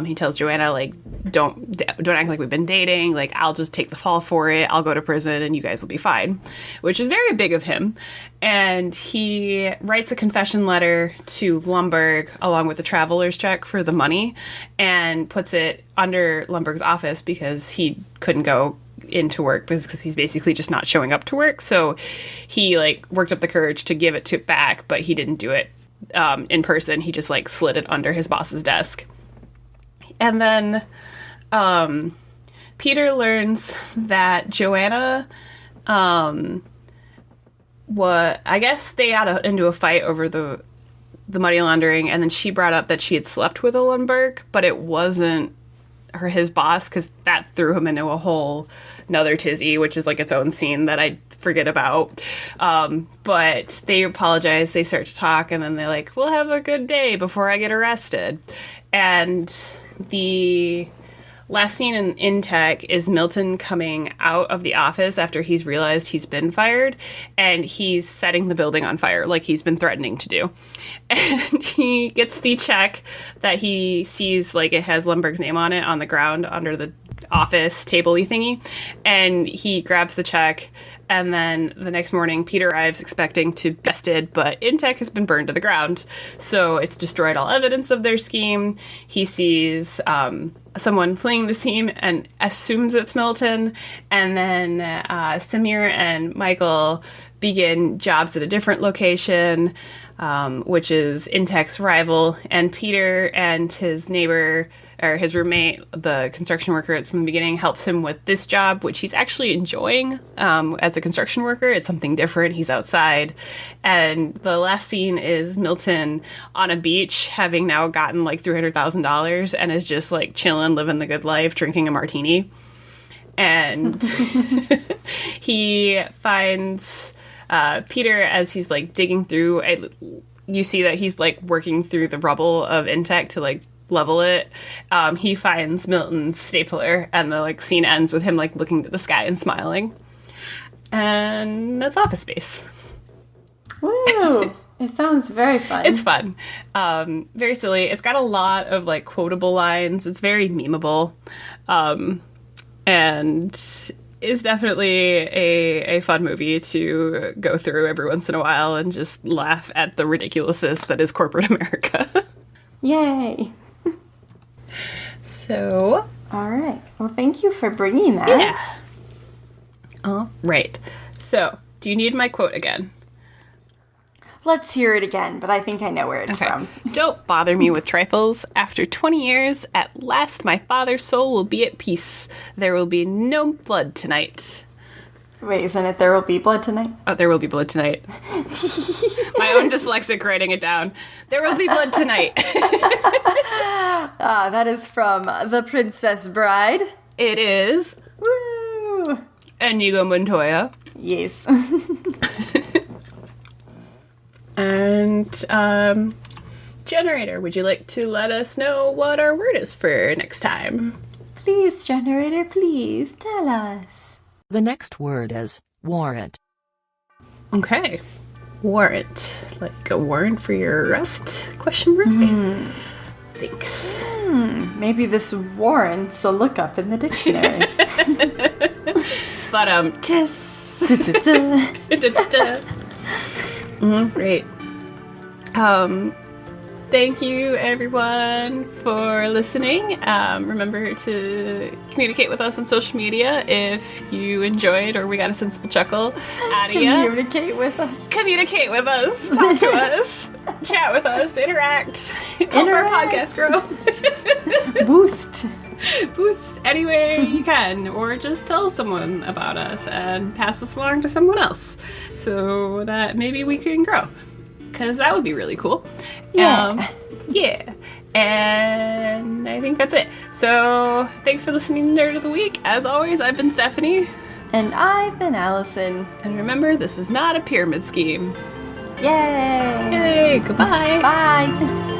He tells Joanna, like, don't act like we've been dating. Like, I'll just take the fall for it. I'll go to prison and you guys will be fine, which is very big of him. And he writes a confession letter to Lumberg along with the traveler's check for the money and puts it under Lumberg's office because he couldn't go into work because he's basically just not showing up to work. So he like worked up the courage to give it back, but he didn't do it in person. He just like slid it under his boss's desk. And then Peter learns that Joanna I guess they got into a fight over the money laundering, and then she brought up that she had slept with Ullenberg, but it wasn't his boss, because that threw him into a whole another tizzy, which is like its own scene that I forget about. But they apologize, they start to talk, and then they're like, we'll have a good day before I get arrested. And the last scene in Tech is Milton coming out of the office after he's realized he's been fired, and he's setting the building on fire like he's been threatening to do. And he gets the check that he sees, like it has Lundberg's name on it, on the ground under the office table-y thingy, and he grabs the check. And then the next morning, Peter arrives expecting to be arrested, but Intech has been burned to the ground, so it's destroyed all evidence of their scheme. He sees someone fleeing the scene and assumes it's Milton, and then Samir and Michael begin jobs at a different location, which is Intech's rival, and Peter and his neighbor, or his roommate, the construction worker from the beginning, helps him with this job, which he's actually enjoying as a construction worker. It's something different. He's outside. And the last scene is Milton on a beach, having now gotten like $300,000, and is just like chilling, living the good life, drinking a martini. And he finds Peter as he's like digging through. You see that he's like working through the rubble of Intech to like level it. He finds Milton's stapler, and the like scene ends with him like looking to the sky and smiling. And that's Office Space. Woo! It sounds very fun. It's fun. Very silly. It's got a lot of like quotable lines. It's very memeable. And is definitely a fun movie to go through every once in a while and just laugh at the ridiculousness that is corporate America. Yay! So, all right. Well, thank you for bringing that. Yeah. All right. So, do you need my quote again? Let's hear it again, but I think I know where it's from. Don't bother me with trifles. After 20 years, at last my father's soul will be at peace. There will be no blood tonight. Wait, isn't it There Will Be Blood Tonight? Oh, There Will Be Blood Tonight. My own dyslexic writing it down. There will be blood tonight. That is from The Princess Bride. It is. Woo! Inigo Montoya. Yes. And, Generator, would you like to let us know what our word is for next time? Please, Generator, please tell us. The next word is warrant. Okay. Warrant. Like a warrant for your arrest? Question mark? Thanks. Maybe this warrants a lookup in the dictionary. But, tis. Great. Thank you, everyone, for listening. Remember to communicate with us on social media if you enjoyed or we got a sensible chuckle out of you. Communicate with us. Communicate with us. Talk to us. Chat with us. Interact. Help our podcast grow. Boost any way you can, or just tell someone about us and pass us along to someone else so that maybe we can grow. Because that would be really cool. Yeah. Yeah. And I think that's it. So thanks for listening to Nerd of the Week. As always, I've been Stephanie. And I've been Allison. And remember, this is not a pyramid scheme. Yay! Yay! Goodbye. Bye.